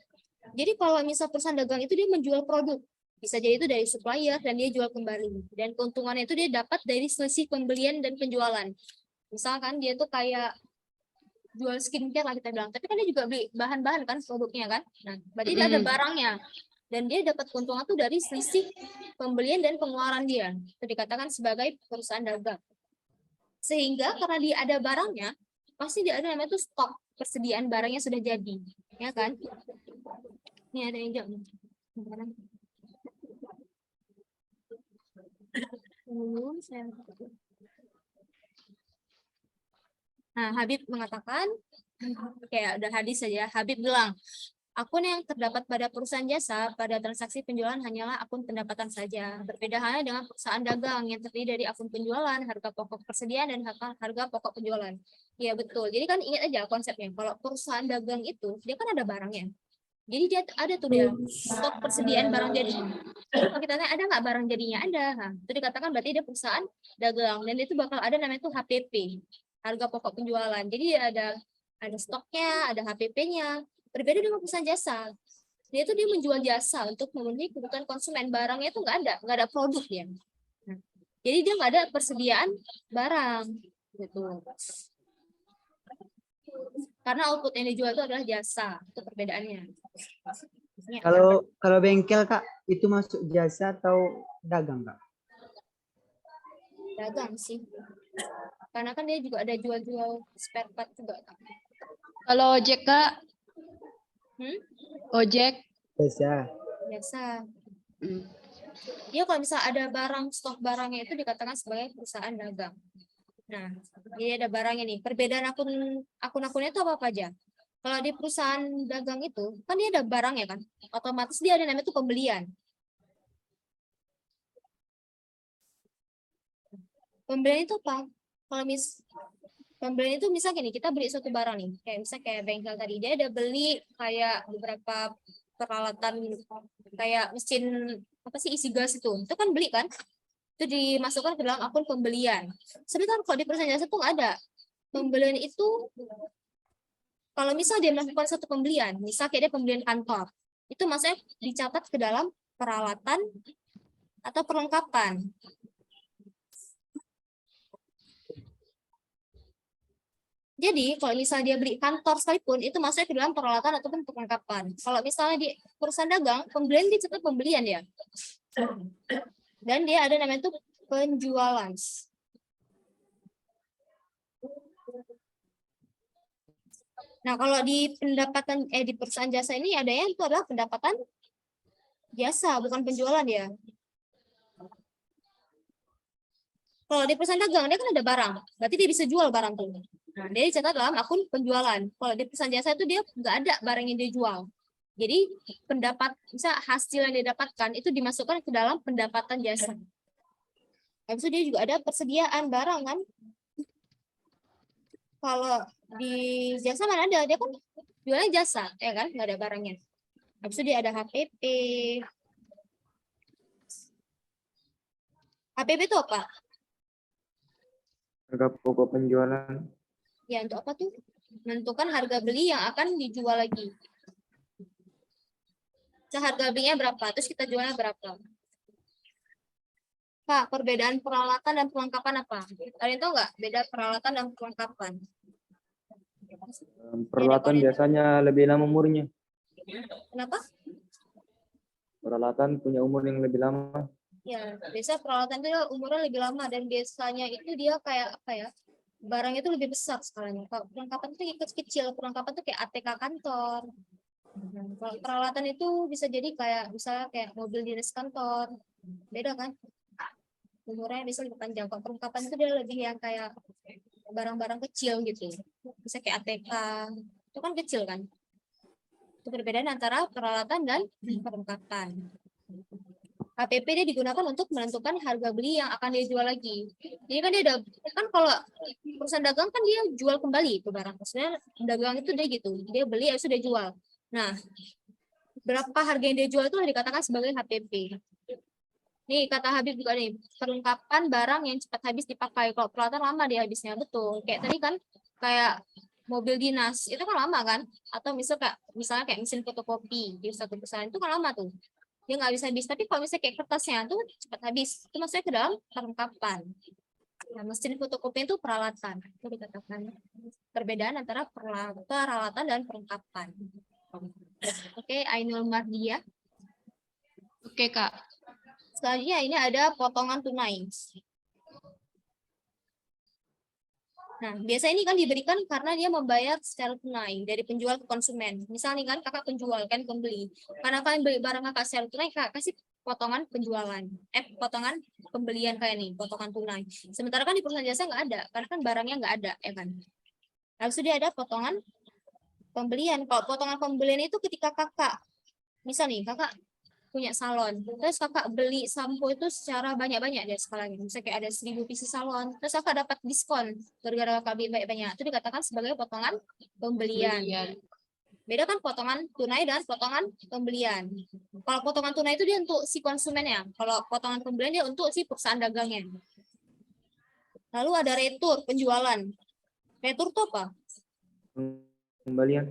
jadi kalau misal perusahaan dagang itu dia menjual produk, bisa jadi itu dari supplier dan dia jual kembali. Dan keuntungannya itu dia dapat dari selisih pembelian dan penjualan. Misalkan dia tuh kayak jual skincare lah kita bilang, tapi kan dia juga beli bahan-bahan kan produknya kan. Nah, berarti dia ada Mm-mm. barangnya. Dan dia dapat keuntungan tuh dari selisih pembelian dan pengeluaran dia. Itu dikatakan sebagai perusahaan dagang. Sehingga karena dia ada barangnya, pasti dia ada namanya tuh stok persediaan barangnya sudah jadi, ya kan? Ini ada yang jam. Nah, Habib mengatakan, kayak udah hadis saja, Habib bilang, akun yang terdapat pada perusahaan jasa pada transaksi penjualan hanyalah akun pendapatan saja. Berbeda halnya dengan perusahaan dagang yang terdiri dari akun penjualan, harga pokok persediaan, dan harga pokok penjualan. Iya betul. Jadi kan ingat aja konsepnya. Kalau perusahaan dagang itu, dia kan ada barangnya. Jadi dia ada tuh dia stok persediaan barang jadi. Jadi kalau kita tanya ada nggak barang jadinya? Ada. Nah, itu dikatakan berarti dia perusahaan dagang dan itu bakal ada namanya tuh HPP, harga pokok penjualan. Jadi ada stoknya, ada HPP-nya. Berbeda dengan perusahaan jasa. Dia tuh dia menjual jasa untuk memenuhi kebutuhan konsumen. Barangnya itu nggak ada produk dia. Nah, jadi dia nggak ada persediaan barang gitu. Karena output yang dijual itu adalah jasa. Itu perbedaannya. Ini Kalau bengkel Kak, itu masuk jasa atau dagang Kak? dagang sih. Karena kan dia juga ada jual-jual spare part juga. kalau ojek Kak, ojek. Jasa. Jasa. Mm. Dia kalau misal ada barang, stok barangnya itu dikatakan sebagai perusahaan dagang. Nah, jadi ada barangnya nih. Perbedaan akun-akunnya itu apa aja? Kalau di perusahaan dagang itu, kan dia ada barangnya kan. Otomatis dia ada namanya itu pembelian. Pembelian itu apa? Kalau pembelian itu misalnya gini, kita beli suatu barang nih, kayak misalnya kayak bengkel tadi, dia ada beli kayak beberapa peralatan kayak mesin apa sih isi gas itu kan beli kan? Itu dimasukkan ke dalam akun pembelian. Sebenarnya kalau di perusahaan jasa itu nggak ada. Pembelian itu kalau misal dia melakukan satu pembelian, misal kayak dia pembelian kantor, itu maksudnya dicatat ke dalam peralatan atau perlengkapan. Jadi kalau misalnya dia beli kantor sekalipun, itu masuknya ke dalam peralatan ataupun perlengkapan. Kalau misalnya di perusahaan dagang, pembelian dicatat pembelian ya. Dan dia ada namanya itu penjualan. Nah, kalau di pendapatan di perusahaan jasa ini adanya itu adalah pendapatan jasa, bukan penjualan ya. Kalau di perusahaan dagang dia kan ada barang, berarti dia bisa jual barang tuh. Nah, dia dicatat dalam akun penjualan. Kalau di perusahaan jasa itu dia nggak ada barang yang dia jual. Jadi bisa hasil yang dia dapatkan itu dimasukkan ke dalam pendapatan jasa. Habis itu dia juga ada persediaan barang kan. Kalau di jasa mana ada, dia kan jualnya jasa, ya kan, nggak ada barangnya. Habis itu dia ada HPP. HPP itu apa? Harga pokok penjualan. Ya, untuk apa tuh? Menentukan harga beli yang akan dijual lagi. Harga belinya berapa, terus kita jualnya berapa. Pak, perbedaan peralatan dan perlengkapan apa? Kalian tahu nggak beda peralatan dan perlengkapan? Peralatan biasanya lebih lama umurnya. Kenapa? Peralatan punya umur yang lebih lama. Ya, biasa peralatan itu umurnya lebih lama dan biasanya itu dia kayak apa ya? Barang itu lebih besar skalanya. Kalau perlengkapan itu ikut kecil, perlengkapan itu kayak ATK kantor. Kalau peralatan itu bisa jadi kayak misalnya kayak mobil dinas kantor. Beda kan? Umurnya bisa lebih panjang. Kalau perlengkapan itu dia lebih yang kayak barang-barang kecil gitu. Bisa kayak ATK. Itu kan kecil kan? Itu perbedaan antara peralatan dan perlengkapan. HPP dia digunakan untuk menentukan harga beli yang akan dia jual lagi. Jadi kan dia udah, kan kalau perusahaan dagang kan dia jual kembali ke barang. Maksudnya dagang itu dia gitu, dia beli habis itu dia jual. Nah, berapa harga yang dia jual itu dikatakan sebagai HPP. Nih kata Habib juga nih, perlengkapan barang yang cepat habis dipakai. Kalau peralatan lama dia habisnya, betul. Kayak tadi kan, kayak mobil dinas, itu kan lama kan? Atau misalnya kayak mesin fotokopi di satu perusahaan, itu kan lama tuh. Dia nggak bisa habis. Tapi kalau misalnya kayak kertasnya tuh cepat habis, itu maksudnya ke dalam perlengkapan. Nah, mesin fotokopi itu peralatan. Itu dikatakan perbedaan antara peralatan dan perlengkapan. Oke, Ainul Mardia. Oke, Kak. Selanjutnya ini ada potongan tunai. Nah, biasa ini kan diberikan karena dia membayar secara tunai dari penjual ke konsumen. Misalnya kan kakak penjual, kan pembeli. Karena kalian beli barang kakak secara tunai, kakak kasih potongan penjualan. Potongan pembelian kayak nih, potongan tunai. Sementara kan di perusahaan jasa nggak ada, karena kan barangnya nggak ada, ya kan. Habis itu dia ada potongan pembelian. Kalau potongan pembelian itu ketika kakak, misal nih kakak punya salon, terus kakak beli sampo itu secara banyak-banyak dia skalanya, misalnya kayak ada 1000 pieces salon, terus kakak dapat diskon gara-gara kakak beli banyak-banyak, itu dikatakan sebagai potongan pembelian. Beda kan potongan tunai dan potongan pembelian. Kalau potongan tunai itu dia untuk si konsumennya, kalau potongan pembelian dia untuk si perusahaan dagangnya. Lalu ada retur penjualan. Retur itu apa? Kembalian.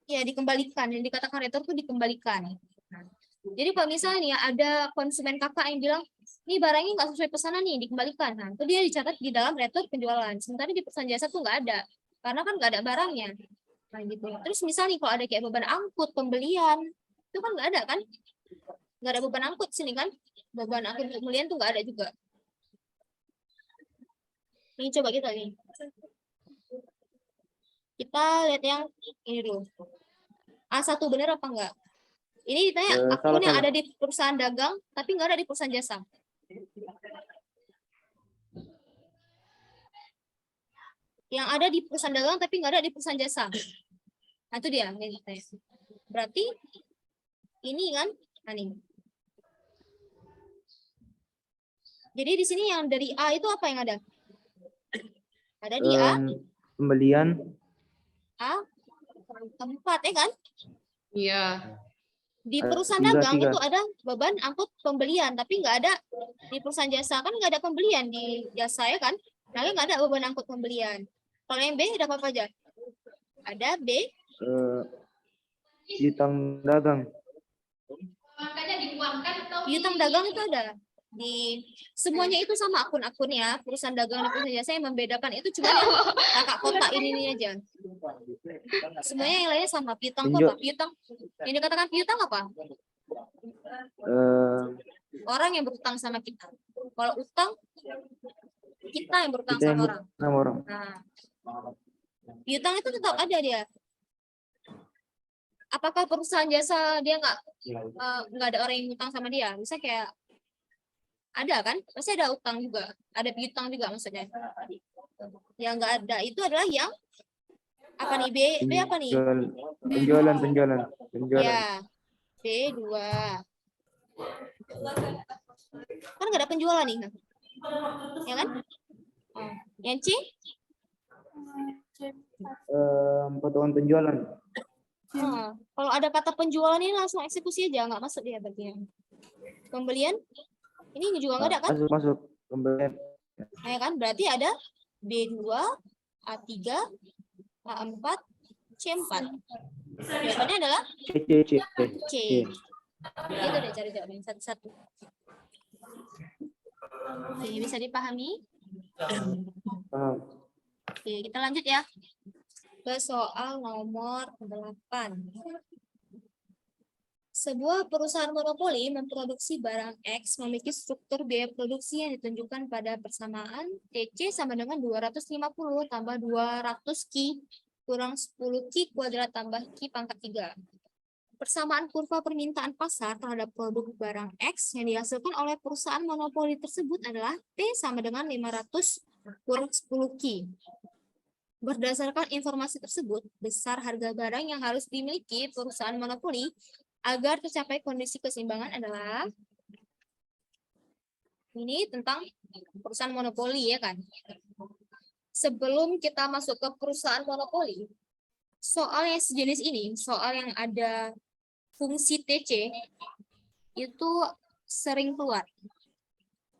Ya, dikembalikan. Yang dikatakan retur itu dikembalikan. Jadi kalau misalnya nih ada konsumen kakak yang bilang, nih barangnya nggak sesuai pesanan nih, dikembalikan. Nah, itu dia dicatat di dalam retur penjualan. Sementara di perusahaan jasa tuh nggak ada. Karena kan nggak ada barangnya. Nah, gitu. Terus misalnya kalau ada kayak beban angkut, pembelian, itu kan nggak ada kan? Nggak ada beban angkut sini kan? Beban angkut pembelian tuh nggak ada juga. Ini coba kita nih. Kita lihat yang ini dulu. A1 bener apa enggak? Ini ditanya akun yang ada di perusahaan dagang, tapi nggak ada di perusahaan jasa. Yang ada di perusahaan dagang, tapi nggak ada di perusahaan jasa. Nah, itu dia. Berarti ini kan, nah nih. Jadi di sini yang dari A itu apa yang ada? Ada di A. Pembelian. A tempat, ya kan? Iya. Di perusahaan dagang itu ada beban angkut pembelian, tapi nggak ada di perusahaan jasa, kan nggak ada pembelian di jasa, ya kan? Nah, nggak ada beban angkut pembelian. Kalau yang B ada apa aja? Ada B. Piutang dagang. Piutang dagang itu ada. Di semuanya itu sama akun-akunnya, perusahaan dagang dan perusahaan jasa, yang membedakan itu cuma yang kakak kotak ini aja. Semuanya yang lainnya sama. Piutang itu apa? Piutang. Yang dikatakan piutang apa? Orang yang berutang sama kita. Kalau utang, kita yang berutang sama orang. Nah, piutang itu tetap ada dia. Apakah perusahaan jasa dia nggak ada orang yang utang sama dia? Bisa kayak ada kan? Pasti ada utang juga, ada piutang juga maksudnya. Yang nggak ada itu adalah yang apa nih? B apa nih? Penjualan. Ya, B2. Kan nggak ada penjualan nih, ya kan? Yang C? Potongan penjualan. Kalau ada kata penjualan ini langsung eksekusi aja, nggak masuk dia bagian. Pembelian ini juga nggak ada kan? Masuk pembelian. Ya kan? Berarti ada B2, A3, A4, C4. Jawabannya adalah C. Itu deh cari jawabannya satu-satu. Oke, bisa dipahami? Oke, kita lanjut ya ke soal nomor 8. Sebuah perusahaan monopoli memproduksi barang X memiliki struktur biaya produksi yang ditunjukkan pada persamaan TC sama dengan 250 tambah 200 Q kurang 10 Q kuadrat tambah Q pangkat 3. Persamaan kurva permintaan pasar terhadap produk barang X yang dihasilkan oleh perusahaan monopoli tersebut adalah P sama dengan 500 kurang 10 Q. Berdasarkan informasi tersebut, besar harga barang yang harus dimiliki perusahaan monopoli agar tercapai kondisi keseimbangan adalah ini tentang perusahaan monopoli ya kan. Sebelum kita masuk ke perusahaan monopoli, soal yang sejenis ini, soal yang ada fungsi TC itu sering keluar.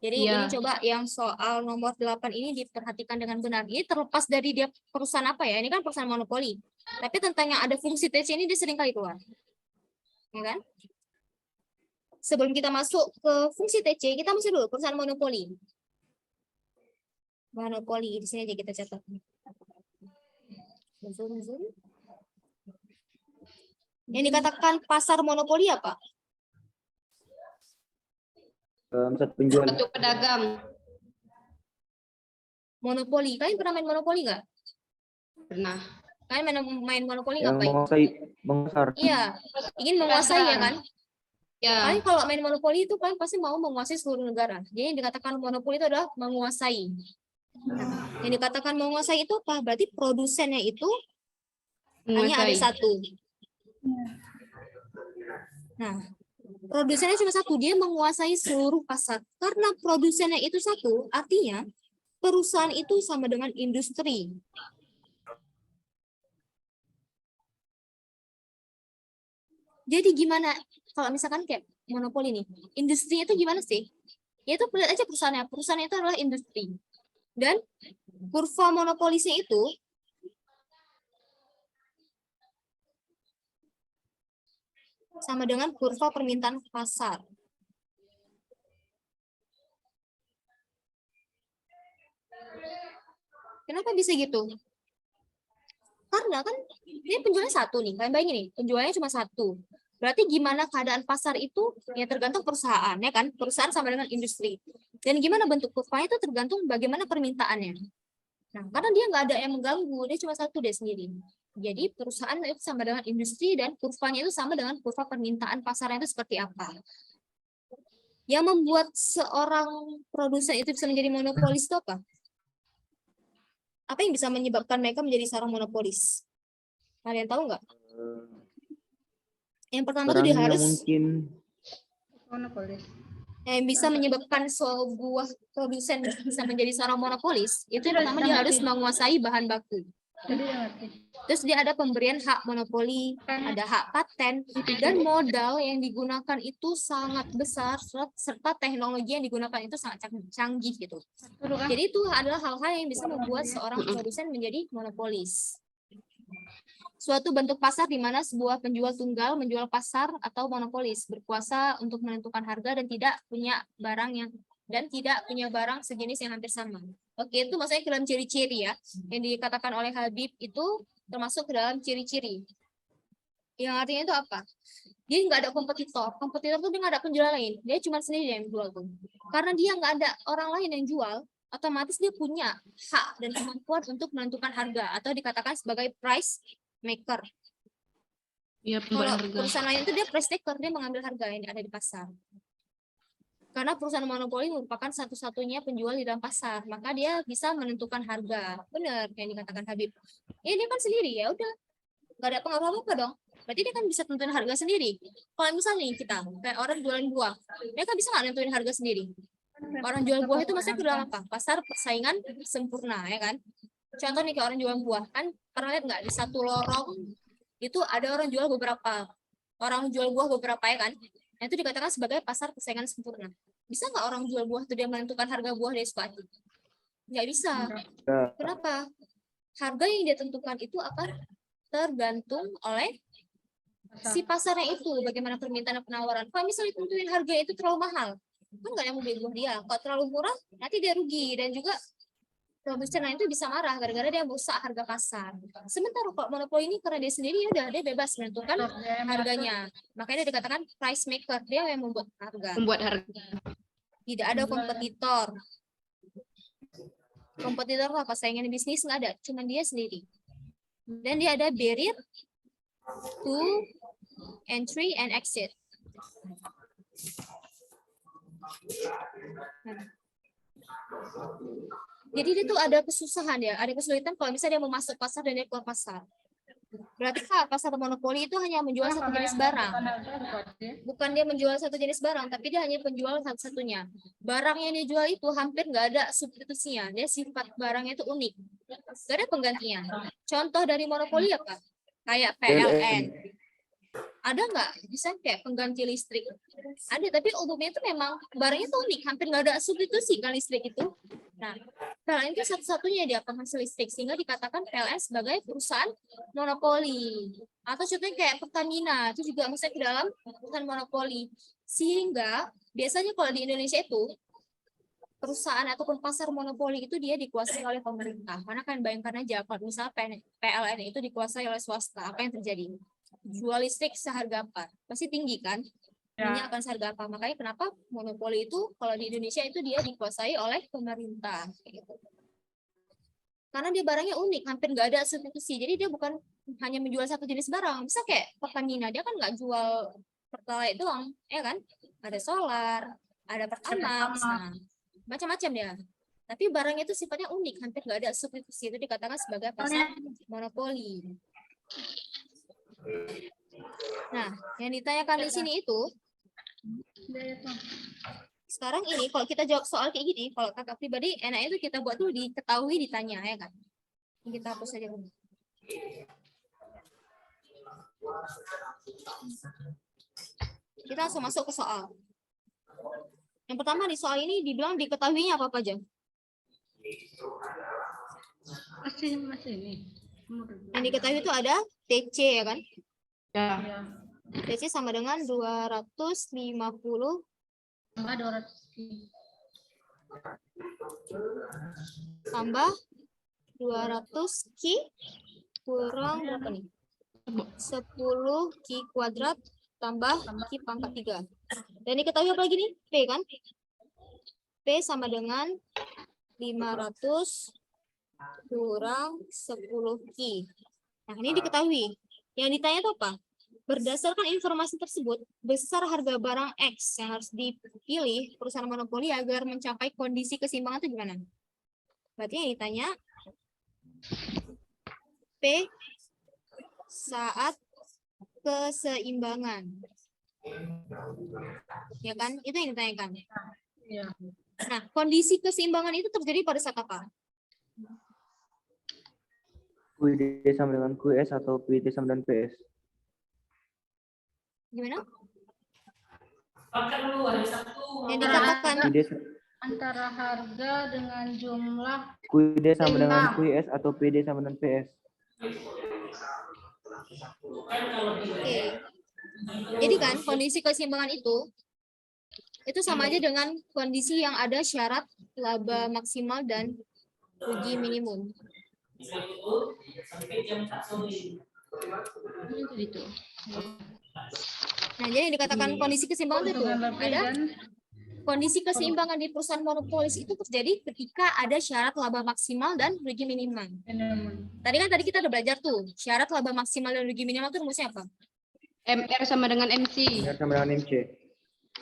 Jadi Iya. ini coba yang soal nomor 8 ini diperhatikan dengan benar. Ini terlepas dari dia perusahaan apa ya, ini kan perusahaan monopoli. Tapi tentang yang ada fungsi TC ini dia sering kali keluar. Ya kan? Sebelum kita masuk ke fungsi TC, kita masuk dulu perusahaan monopoli. Monopoli, di sini aja kita catat. Zoom. Yang dikatakan pasar monopoli apa? Satu penjual. Satu pedagang. Monopoli. Kalian pernah main monopoli nggak? Pernah. Kalian main monopoli Yang ngapain? menguasai mengasar. Iya, ingin menguasai ya kan? Ya. Kalian kalau main monopoli itu kalian pasti mau menguasai seluruh negara. Jadi yang dikatakan monopoli itu adalah menguasai. Yang dikatakan menguasai itu apa? Berarti produsennya itu hanya ada Menguasai. satu. Nah, produsennya cuma satu, dia menguasai seluruh pasar. Karena produsennya itu satu, artinya perusahaan itu sama dengan industri. Jadi gimana kalau misalkan kayak monopoli nih, industri itu gimana sih? Ya itu lihat aja perusahaannya. Perusahaannya itu adalah industri. Dan kurva monopolisnya itu sama dengan kurva permintaan pasar. Kenapa bisa gitu? Karena kan dia penjualnya satu nih. Kalian bayangin nih, penjualnya cuma satu. Berarti gimana keadaan pasar itu ya tergantung perusahaan ya kan? Perusahaan sama dengan industri. Dan gimana bentuk kurvanya itu tergantung bagaimana permintaannya. Nah, karena dia nggak ada yang mengganggu, dia cuma satu dia sendiri. Jadi perusahaan itu sama dengan industri dan kurvanya itu sama dengan kurva permintaan pasarnya itu seperti apa. Yang membuat seorang produsen itu bisa menjadi monopolis itu apa? Apa yang bisa menyebabkan mereka menjadi seorang monopolis? Kalian tahu nggak? Yang pertama tuh dia Barangnya harus mungkin Monopolis. yang bisa menyebabkan sebuah produsen bisa menjadi seorang monopolis, itu yang pertama dia harus menguasai bahan baku. Jadi dia ngerti. Terus dia ada pemberian hak monopoli, ada hak paten, dan modal yang digunakan itu sangat besar, serta teknologi yang digunakan itu sangat canggih gitu. Jadi itu adalah hal-hal yang bisa membuat seorang produsen menjadi monopolis. Suatu bentuk pasar di mana sebuah penjual tunggal menjual pasar atau monopolis berkuasa untuk menentukan harga dan tidak punya barang sejenis yang hampir sama. Oke, itu maksudnya ke dalam ciri-ciri ya. Yang dikatakan oleh Habib itu termasuk ke dalam ciri-ciri. Yang artinya itu apa? Dia nggak ada kompetitor. Kompetitor tuh dia nggak ada penjual lain. Dia cuma sendiri yang jual tuh. Karena dia nggak ada orang lain yang jual, otomatis dia punya hak dan kemampuan untuk menentukan harga atau dikatakan sebagai price maker. Iya, Kalau pembuat harga. perusahaan lain itu dia price taker, dia mengambil harga yang ada di pasar. Karena perusahaan monopoli merupakan satu-satunya penjual di dalam pasar, maka dia bisa menentukan harga. Benar yang dikatakan Habib. Ya dia kan sendiri, ya udah. Gak ada pengaruh apa dong. Berarti dia kan bisa tentuin harga sendiri. Kalau misalnya kita, kayak orang jualan buah, mereka bisa nggak nentuin harga sendiri? Orang jual buah itu maksudnya ke dalam apa? Pasar persaingan sempurna, ya kan? Contoh nih kayak orang jual buah, kan pernah lihat nggak di satu lorong itu ada orang jual beberapa buah ya kan? Nah, itu dikatakan sebagai pasar persaingan sempurna. Bisa nggak orang jual buah itu dia menentukan harga buah dari suatu? Nggak bisa. Kenapa? Harga yang dia tentukan itu akan tergantung oleh si pasarnya itu, bagaimana permintaan dan penawaran. Kalau misalnya tentuin harga itu terlalu mahal, kan nggak ada yang mau beli buah dia. Kalau terlalu murah, nanti dia rugi dan juga produsen lain itu bisa marah gara-gara dia merusak harga pasar. Sementara kok monopoli ini karena dia sendiri ya udah dia bebas menentukan harganya. Makanya dia dikatakan price maker, dia yang membuat harga. Membuat harga. Tidak ada kompetitor. Kompetitor apa? Saingan bisnis nggak ada, cuma dia sendiri. Dan dia ada barrier to entry and exit. Jadi dia tuh ada kesusahan ya, ada kesulitan kalau misalnya dia mau masuk pasar dan dia keluar pasar. Berarti Kak, pasar monopoli itu hanya menjual satu jenis barang. Bukan dia menjual satu jenis barang, tapi dia hanya penjual satu-satunya. Barang yang dia jual itu hampir nggak ada substitusinya. Dia sifat barangnya itu unik. Nggak ada penggantinya. Contoh dari monopoli apa? Kayak PLN. Ada nggak bisa kayak pengganti listrik? Ada, tapi umumnya itu memang barangnya itu unik, hampir nggak ada substitusi kan listrik itu. Nah, PLN itu satu-satunya dia penghasil listrik, sehingga dikatakan PLN sebagai perusahaan monopoli. Atau contohnya kayak Pertamina, itu juga masuk ke dalam perusahaan monopoli. Sehingga biasanya kalau di Indonesia itu perusahaan ataupun pasar monopoli itu dia dikuasai oleh pemerintah. Karena kan bayangkan aja kalau misalnya PLN itu dikuasai oleh swasta, apa yang terjadi? Jual listrik seharga apa? Pasti tinggi kan? Minyak akan seharga apa? Makanya kenapa monopoli itu kalau di Indonesia itu dia dikuasai oleh pemerintah. Gitu. Karena dia barangnya unik, hampir nggak ada substitusi. Jadi dia bukan hanya menjual satu jenis barang. Bisa kayak Pertamina, dia kan nggak jual Pertalite doang, ya kan? Ada solar, ada Pertamax, nah, macam-macam dia. Tapi barangnya itu sifatnya unik, hampir nggak ada substitusi. Itu dikatakan sebagai pasar monopoli. Nah, yang ditanyakan di sini itu, sekarang ini kalau kita jawab soal kayak gini, kalau kakak pribadi enaknya itu kita buat dulu diketahui, ditanya, ya kan? Ini kita hapus saja dulu. Kita langsung masuk ke soal. Yang pertama di soal ini dibilang diketahuinya apa aja? Masih ini. Yang diketahui itu ada TC, ya kan? Ya. Ya. TC sama dengan 250 Tambah 200. tambah 200 Ki kurang berapa nih? 10 Ki kuadrat tambah Ki pangkat 3. Dan diketahui apa lagi nih? P kan? P sama dengan 500 kurang 10 Ki. Nah, ini diketahui. Yang ditanya itu apa? Berdasarkan informasi tersebut, besar harga barang X yang harus dipilih perusahaan monopoli agar mencapai kondisi keseimbangan itu gimana? Berarti yang ditanya P saat keseimbangan. Ya kan? Itu yang ditanyakan. Ya. Nah, kondisi keseimbangan itu terjadi pada saat apa? QD sama dengan QS atau PT sama dengan PS. Gimana? Yang dikatakan Antara harga dengan jumlah QD sama dengan seimbang. QS atau PD sama dengan PS. Oke. Jadi kan kondisi keseimbangan itu sama aja dengan kondisi yang ada syarat laba maksimal dan rugi minimum. Itu. Nah, jadi yang dikatakan kondisi keseimbangan itu keuntungan lebih ada dan kondisi keseimbangan di perusahaan monopolis itu terjadi ketika ada syarat laba maksimal dan rugi minimal. minimum. Tadi kita udah belajar tuh, syarat laba maksimal dan rugi minimal itu rumusnya apa? MR sama dengan MC. Benar sama dengan MC.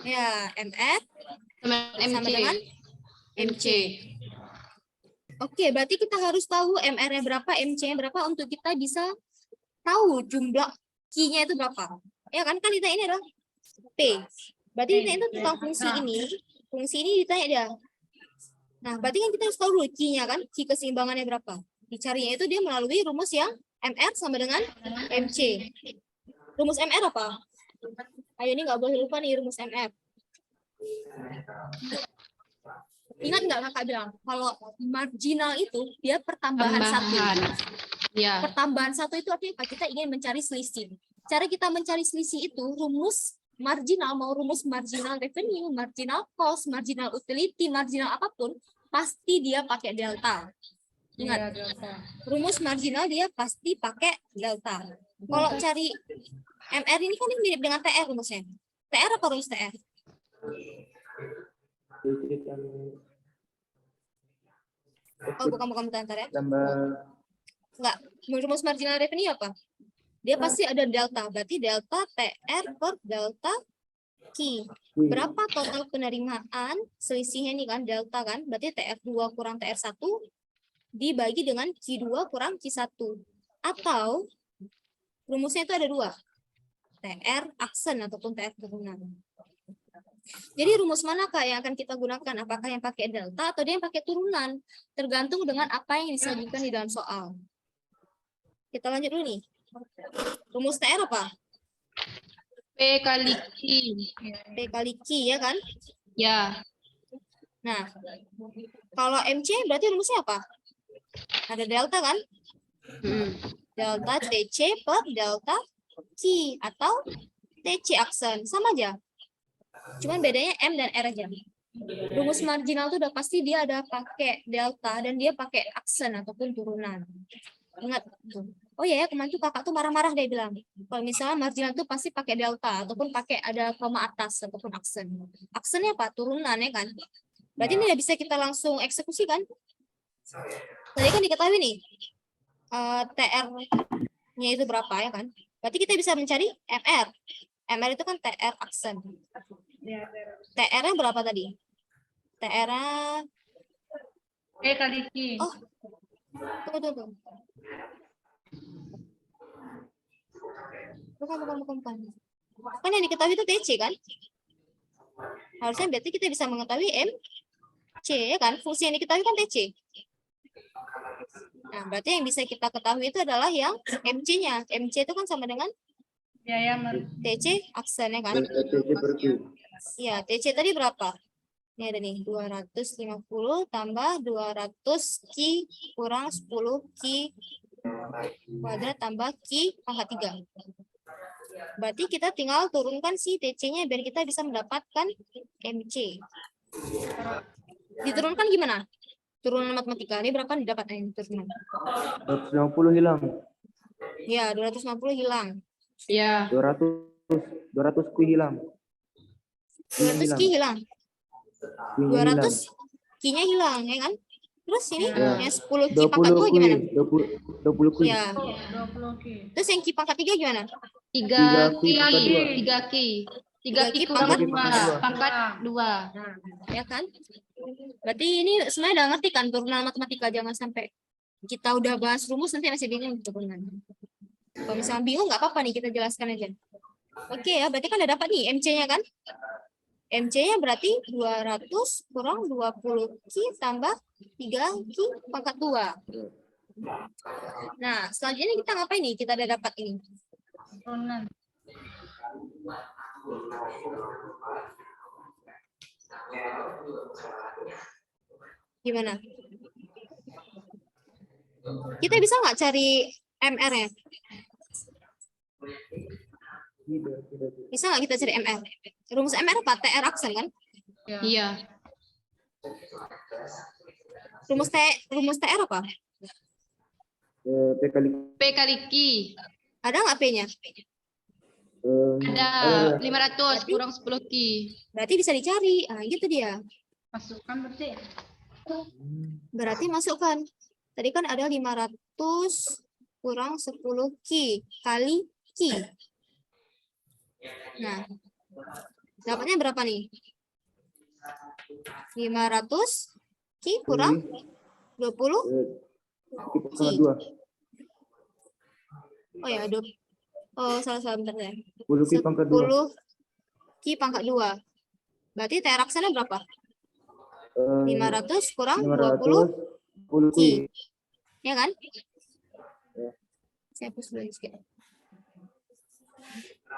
Ya, MR Sama dengan MC. Oke, berarti kita harus tahu MR-nya berapa, MC-nya berapa untuk kita bisa tahu jumlah Q-nya itu berapa. Ya kan kita ini adalah P. Berarti kita itu tentang fungsi ini ditanya dia. Nah, berarti kan kita harus tahu dulu Q-nya kan, Q keseimbangannya berapa. Dicarinya itu dia melalui rumus yang MR sama dengan MC. Rumus MR apa? Ayo ini nggak boleh lupa nih rumus MR. Ingat nggak kakak bilang kalau marginal itu dia pertambahan satu. Ya. Pertambahan satu itu artinya apa? Kita ingin mencari selisih. Cara kita mencari selisih itu rumus marginal, mau rumus marginal revenue, marginal cost, marginal utility, marginal apapun, pasti dia pakai delta. Ingat, Ya, delta. rumus marginal dia pasti pakai delta. Kalau cari MR ini kan ini mirip dengan TR rumusnya. TR apa rumus TR? Oh, bukan bentar ya. Tambah Enggak, rumus marginal revenue apa? Dia pasti ada delta, berarti delta TR per delta Q. Q. Berapa total penerimaan, selisihnya ini kan, delta kan, berarti TR2 kurang TR1 dibagi dengan Q2 kurang Q1. Atau rumusnya itu ada dua, TR aksen ataupun TR turunan. Jadi rumus mana Kak yang akan kita gunakan? Apakah yang pakai delta atau dia yang pakai turunan? Tergantung dengan apa yang disajikan di dalam soal. Kita lanjut dulu nih. Rumus TR apa? P kali Q. P kali Q ya kan? Ya, Nah, kalau MC berarti rumusnya apa? Ada delta kan? Delta TC per delta Q atau TC aksen. Sama aja. Cuman bedanya M dan R aja. Rumus marginal itu udah pasti dia ada pakai delta dan dia pakai aksen ataupun turunan. Ingat. Oh ya, kemarin tuh kakak tuh marah-marah dia bilang. Kalau misalnya marginal itu pasti pakai delta ataupun pakai ada koma atas ataupun aksen. Aksennya apa? Turunan ya kan? Berarti ini udah bisa kita langsung eksekusi kan? Tadi kan diketahui nih. TR-nya itu berapa ya kan? Berarti kita bisa mencari MR. MR itu kan TR aksen. TR-nya berapa tadi? TR-nya P kali Q. Oh. Tunggu. Bukan. Kan yang diketahui itu TC kan? Harusnya berarti kita bisa mengetahui MC ya kan? Fungsi yang diketahui kan TC. Nah, berarti yang bisa kita ketahui itu adalah yang MC-nya. MC itu kan sama dengan Biaya TC aksen ya kan? TC per Q. Iya, TC tadi berapa? Ini ada nih, 250 tambah 200 Q kurang 10 Q kuadrat tambah Q pangkat 3. Berarti kita tinggal turunkan si TC-nya biar kita bisa mendapatkan MC. Diturunkan gimana? Turunan matematika. Ini berapa didapat turunan? 250 hilang. Ya, 250 hilang. ya. 200 Q hilang. 200 Q hilang. Q-nya hilang. 200 Q-nya hilang, ya kan? Terus ini Ya. yang 10 Q pangkat 2 20 Q. gimana? 20 Q. Ya. 20 Q. Terus yang Q pangkat 3 gimana? 3 Q pangkat 2. 3 Q. 3 Q Q kurang pangkat 2. Pangkat 2. Ya kan? Berarti ini sebenarnya udah ngerti kan turunan matematika, jangan sampai kita udah bahas rumus nanti masih bingung turunan. Kalau misalnya bingung nggak apa-apa nih, kita jelaskan aja. Oke ya, berarti kan udah dapat nih MC-nya kan? MC-nya berarti 200 kurang 20 Q tambah 3 Q pangkat 2. Nah, selanjutnya kita ngapain nih? Kita udah dapat ini. Turunan. Gimana? Kita bisa nggak cari MR-nya? Bisa nggak kita cari MR? Rumus MR apa? TR aksen kan? Iya. Rumus TR apa? P kali P kali Q. Ada nggak P-nya? Ada 500 kurang 10 Q. Berarti bisa dicari. Ah, gitu dia. Masukkan berarti. Berarti masukkan. Tadi kan ada 500 kurang 10 Q kali Q. Nah, dapatnya berapa nih? 500 Q kurang 20 Q pangkat 2. Oh ya, oh salah bentar ya. 10 Q pangkat 2. 10 Q pangkat 2. Berarti TR aksennya berapa? 500 kurang 20 10 Q. ya kan? Ya. Saya hapus dulu sedikit.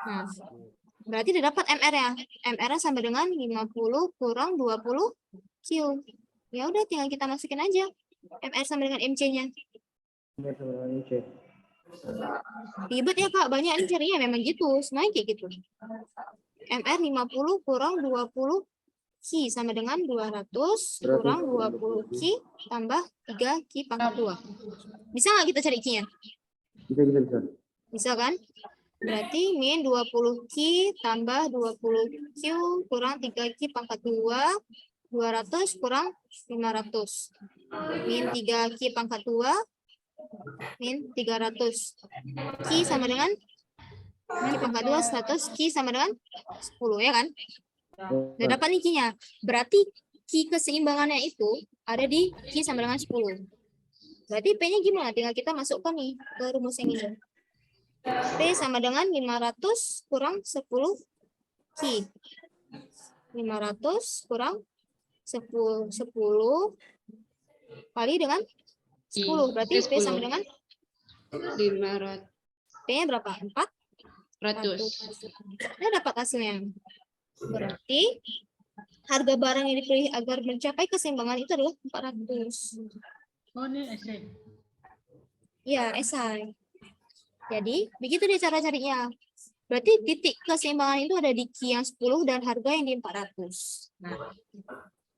Nah, berarti udah dapat MR-nya. MR-nya sama dengan 50 kurang 20 Q. Ya udah, tinggal kita masukin aja. MR sama dengan MC-nya. Ini sama dengan ini, C. Ribet ya Kak, banyak ini carinya memang gitu. Semuanya kayak gitu. MR 50 kurang 20 Q sama dengan 200 kurang 20 Q tambah 3 Q pangkat 2. Bisa nggak kita cari Q-nya? Bisa. Bisa kan? Berarti min 20 Q tambah 20 Q kurang 3 Q pangkat 2. 200 kurang 500. Min 3 Q pangkat 2. Min 300. Q sama dengan Q pangkat 2 status Q sama dengan 10 ya kan? Udah dapat nih Q-nya. Berarti Q keseimbangannya itu ada di Q sama dengan 10. Berarti P-nya gimana? Tinggal kita masukkan nih ke rumus yang ini. P sama dengan 500 kurang 10 Q. 500 kurang 10 kali dengan 10. Berarti P sama dengan 500. P-nya berapa? 400. Kita dapat hasilnya. Berarti harga barang yang dipilih agar mencapai keseimbangan itu adalah 400. Oh, ini essay. Ya, esai. Jadi, begitu dia cara carinya. Berarti titik keseimbangan itu ada di Q yang 10 dan harga yang di 400. Nah,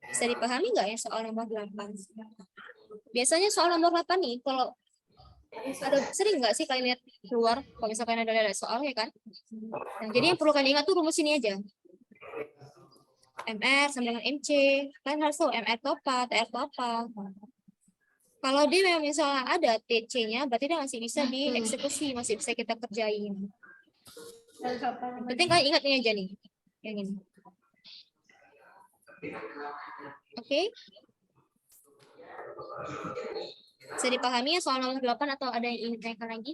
bisa dipahami nggak ya soal nomor 8? Biasanya soal nomor 8 nih, kalau ada sering nggak sih kalian lihat keluar, kalau misalkan ada soal ya kan? Nah, jadi yang perlu kalian ingat tuh rumus ini aja. MR sama dengan MC. Kalian harus tahu MR itu apa, TR itu apa. Kalau dia memang misalnya ada TC-nya, berarti dia masih bisa dieksekusi, masih bisa kita kerjain. Yang penting kalian ingat ini aja nih. Yang ini. Oke? Bisa dipahami ya soal nomor 8 atau ada yang ingin ditanyakan lagi?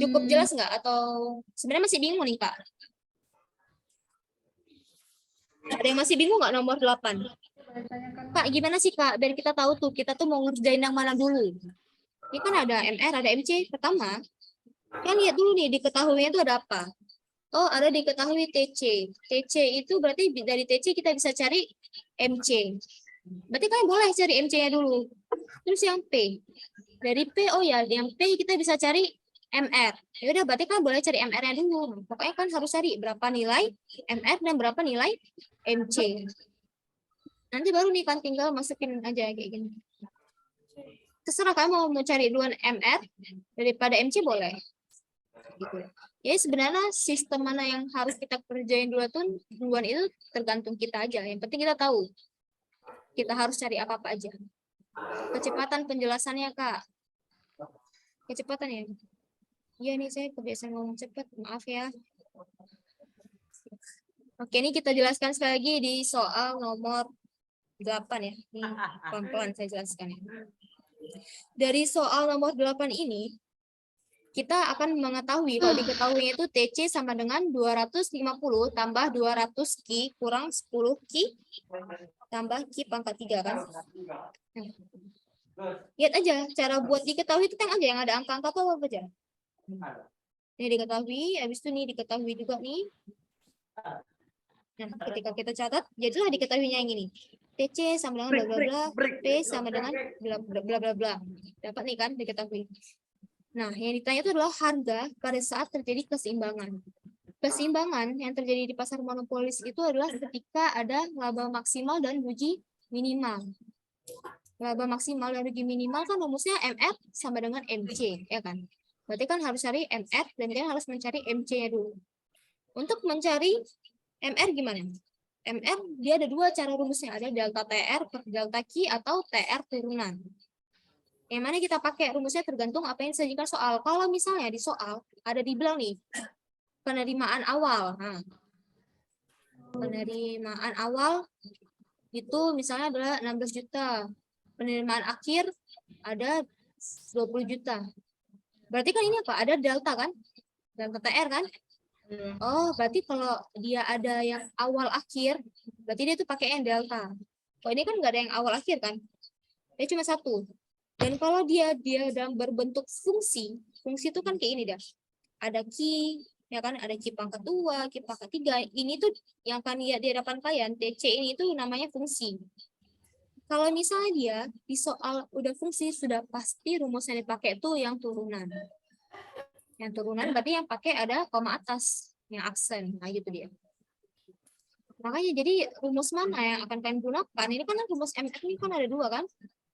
Cukup jelas nggak? Atau sebenarnya masih bingung nih, Kak? Ada yang masih bingung nggak nomor 8? Kak, gimana sih, Kak? Biar kita tahu tuh, kita tuh mau ngerjain yang mana dulu. Ini kan ada MR, ada MC. Pertama, kan lihat dulu nih, diketahuinya itu ada apa? Oh, ada diketahui TC. TC itu berarti dari TC kita bisa cari MC. Berarti kalian boleh cari MC-nya dulu. Terus yang P. Dari P, oh ya, yang P kita bisa cari MR. Ya udah, berarti kan boleh cari MR-nya dulu. Pokoknya kan harus cari berapa nilai MR dan berapa nilai MC. Nanti baru nih kan tinggal masukin aja kayak gini. Terserah kamu mau cari duluan MR daripada MC boleh. Gitu. Ya sebenarnya sistem mana yang harus kita kerjain duluan itu tergantung kita aja. Yang penting kita tahu kita harus cari apa-apa aja. Kecepatan penjelasannya, Kak. Kecepatan ya. Iya nih saya kebiasaan ngomong cepat, maaf ya. Oke, ini kita jelaskan sekali lagi di soal nomor 8 ya. Ini pelan-pelan saya jelaskan ya. Dari soal nomor 8 ini, kita akan mengetahui, kalau diketahui itu TC sama dengan 250 tambah 200 Q kurang 10 Q tambah Q pangkat 3 kan. Lihat aja, cara buat diketahui itu kan aja yang ada angka-angka apa aja. Ini diketahui, habis itu nih diketahui juga nih. Nah, ketika kita catat, jadilah diketahuinya yang ini. TC sama dengan bla bla bla, P sama dengan bla bla bla bla. Dapat nih kan diketahui. Nah, yang ditanya itu adalah harga pada saat terjadi keseimbangan. Keseimbangan yang terjadi di pasar monopolis itu adalah ketika ada laba maksimal dan rugi minimal. Laba maksimal dan rugi minimal kan rumusnya MR sama dengan MC, ya kan? Berarti kan harus cari MR dan dia harus mencari MC-nya dulu. Untuk mencari MR gimana? MR dia ada dua cara rumusnya, ada delta TR per delta Q atau TR turunan. Yang mana kita pakai rumusnya tergantung apa yang disajikan soal. Kalau misalnya di soal ada dibilang nih penerimaan awal. Nah, penerimaan awal itu misalnya adalah 16 juta. Penerimaan akhir ada 20 juta. Berarti kan ini apa? Ada delta kan? Delta TR kan? Oh, berarti kalau dia ada yang awal akhir, berarti dia tuh pakai yang delta. Kalau ini kan nggak ada yang awal akhir kan? Dia cuma satu. Dan kalau dia dalam berbentuk fungsi itu kan kayak ini dah. Ada Q, ya kan? Ada Q pangkat 2, Q pangkat 3. Ini tuh yang akan dia di hadapan kalian, TC ini tuh namanya fungsi. Kalau misalnya dia di soal udah fungsi, sudah pasti rumus yang dipakai tuh yang turunan. Yang turunan berarti yang pakai ada koma atas, yang aksen. Nah, gitu dia. Makanya jadi rumus mana yang akan kalian gunakan? Ini kan rumus MR ini kan ada dua kan?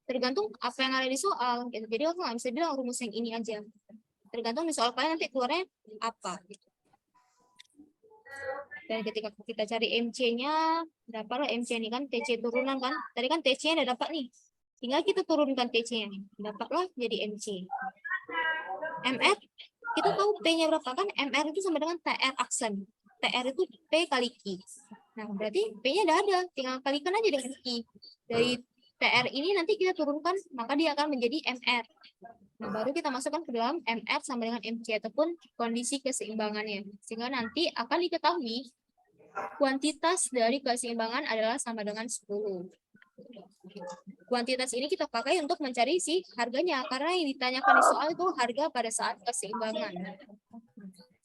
Tergantung apa yang ada di soal. Gitu. Jadi aku nggak bisa bilang rumus yang ini aja. Tergantung di soal kalian nanti keluarnya apa. Gitu. Dan ketika kita cari MC-nya, dapatlah MC ini kan TC turunan kan? Tadi kan TC-nya udah dapat nih. Tinggal kita turunkan TC-nya. Dapatlah jadi MC. MR, kita tahu P-nya berapa kan? MR itu sama dengan TR aksen. TR itu P kali Q. Nah, berarti P-nya udah ada. Tinggal kalikan aja dengan Q. Dari TR ini nanti kita turunkan, maka dia akan menjadi MR. Nah, baru kita masukkan ke dalam MR sama dengan MC ataupun kondisi keseimbangannya. Sehingga nanti akan diketahui kuantitas dari keseimbangan adalah sama dengan 10. Kuantitas ini kita pakai untuk mencari si harganya, karena yang ditanyakan di soal itu harga pada saat keseimbangan.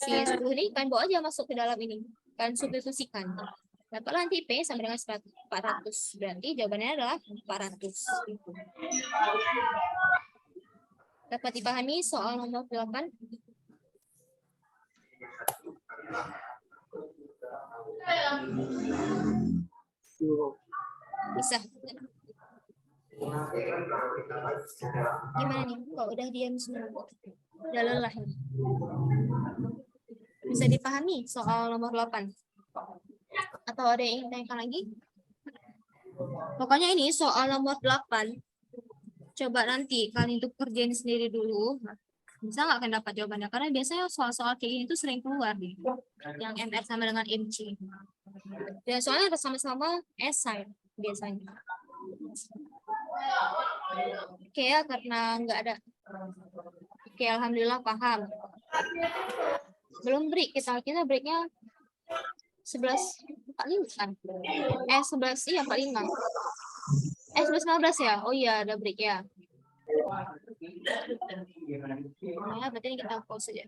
Si 10 ini kalian bawa aja masuk ke dalam ini, kalian substitusikan. Dapatlah nanti P sama dengan 400. Berarti jawabannya adalah 400. Dapat dipahami soal nomor 8? Bisa. Gimana nih? Kok udah diam semua? Udah lelah nih. Bisa dipahami soal nomor 8? Atau ada yang ingin tanyakan lagi? Pokoknya ini soal nomor 8. Coba nanti kalian untuk kerjain sendiri dulu. Bisa nggak kalian dapat jawabannya? Karena biasanya soal-soal kayak gini tuh sering keluar nih. Yang MR sama dengan MC. Dan soalnya sama-sama esai biasanya. Oke ya, karena nggak ada. Oke, alhamdulillah paham. Belum break, kita breaknya 11.45 kan? 11, iya 45. 11.15 ya? Oh iya, ada break ya. Nah, berarti ini kita pause saja.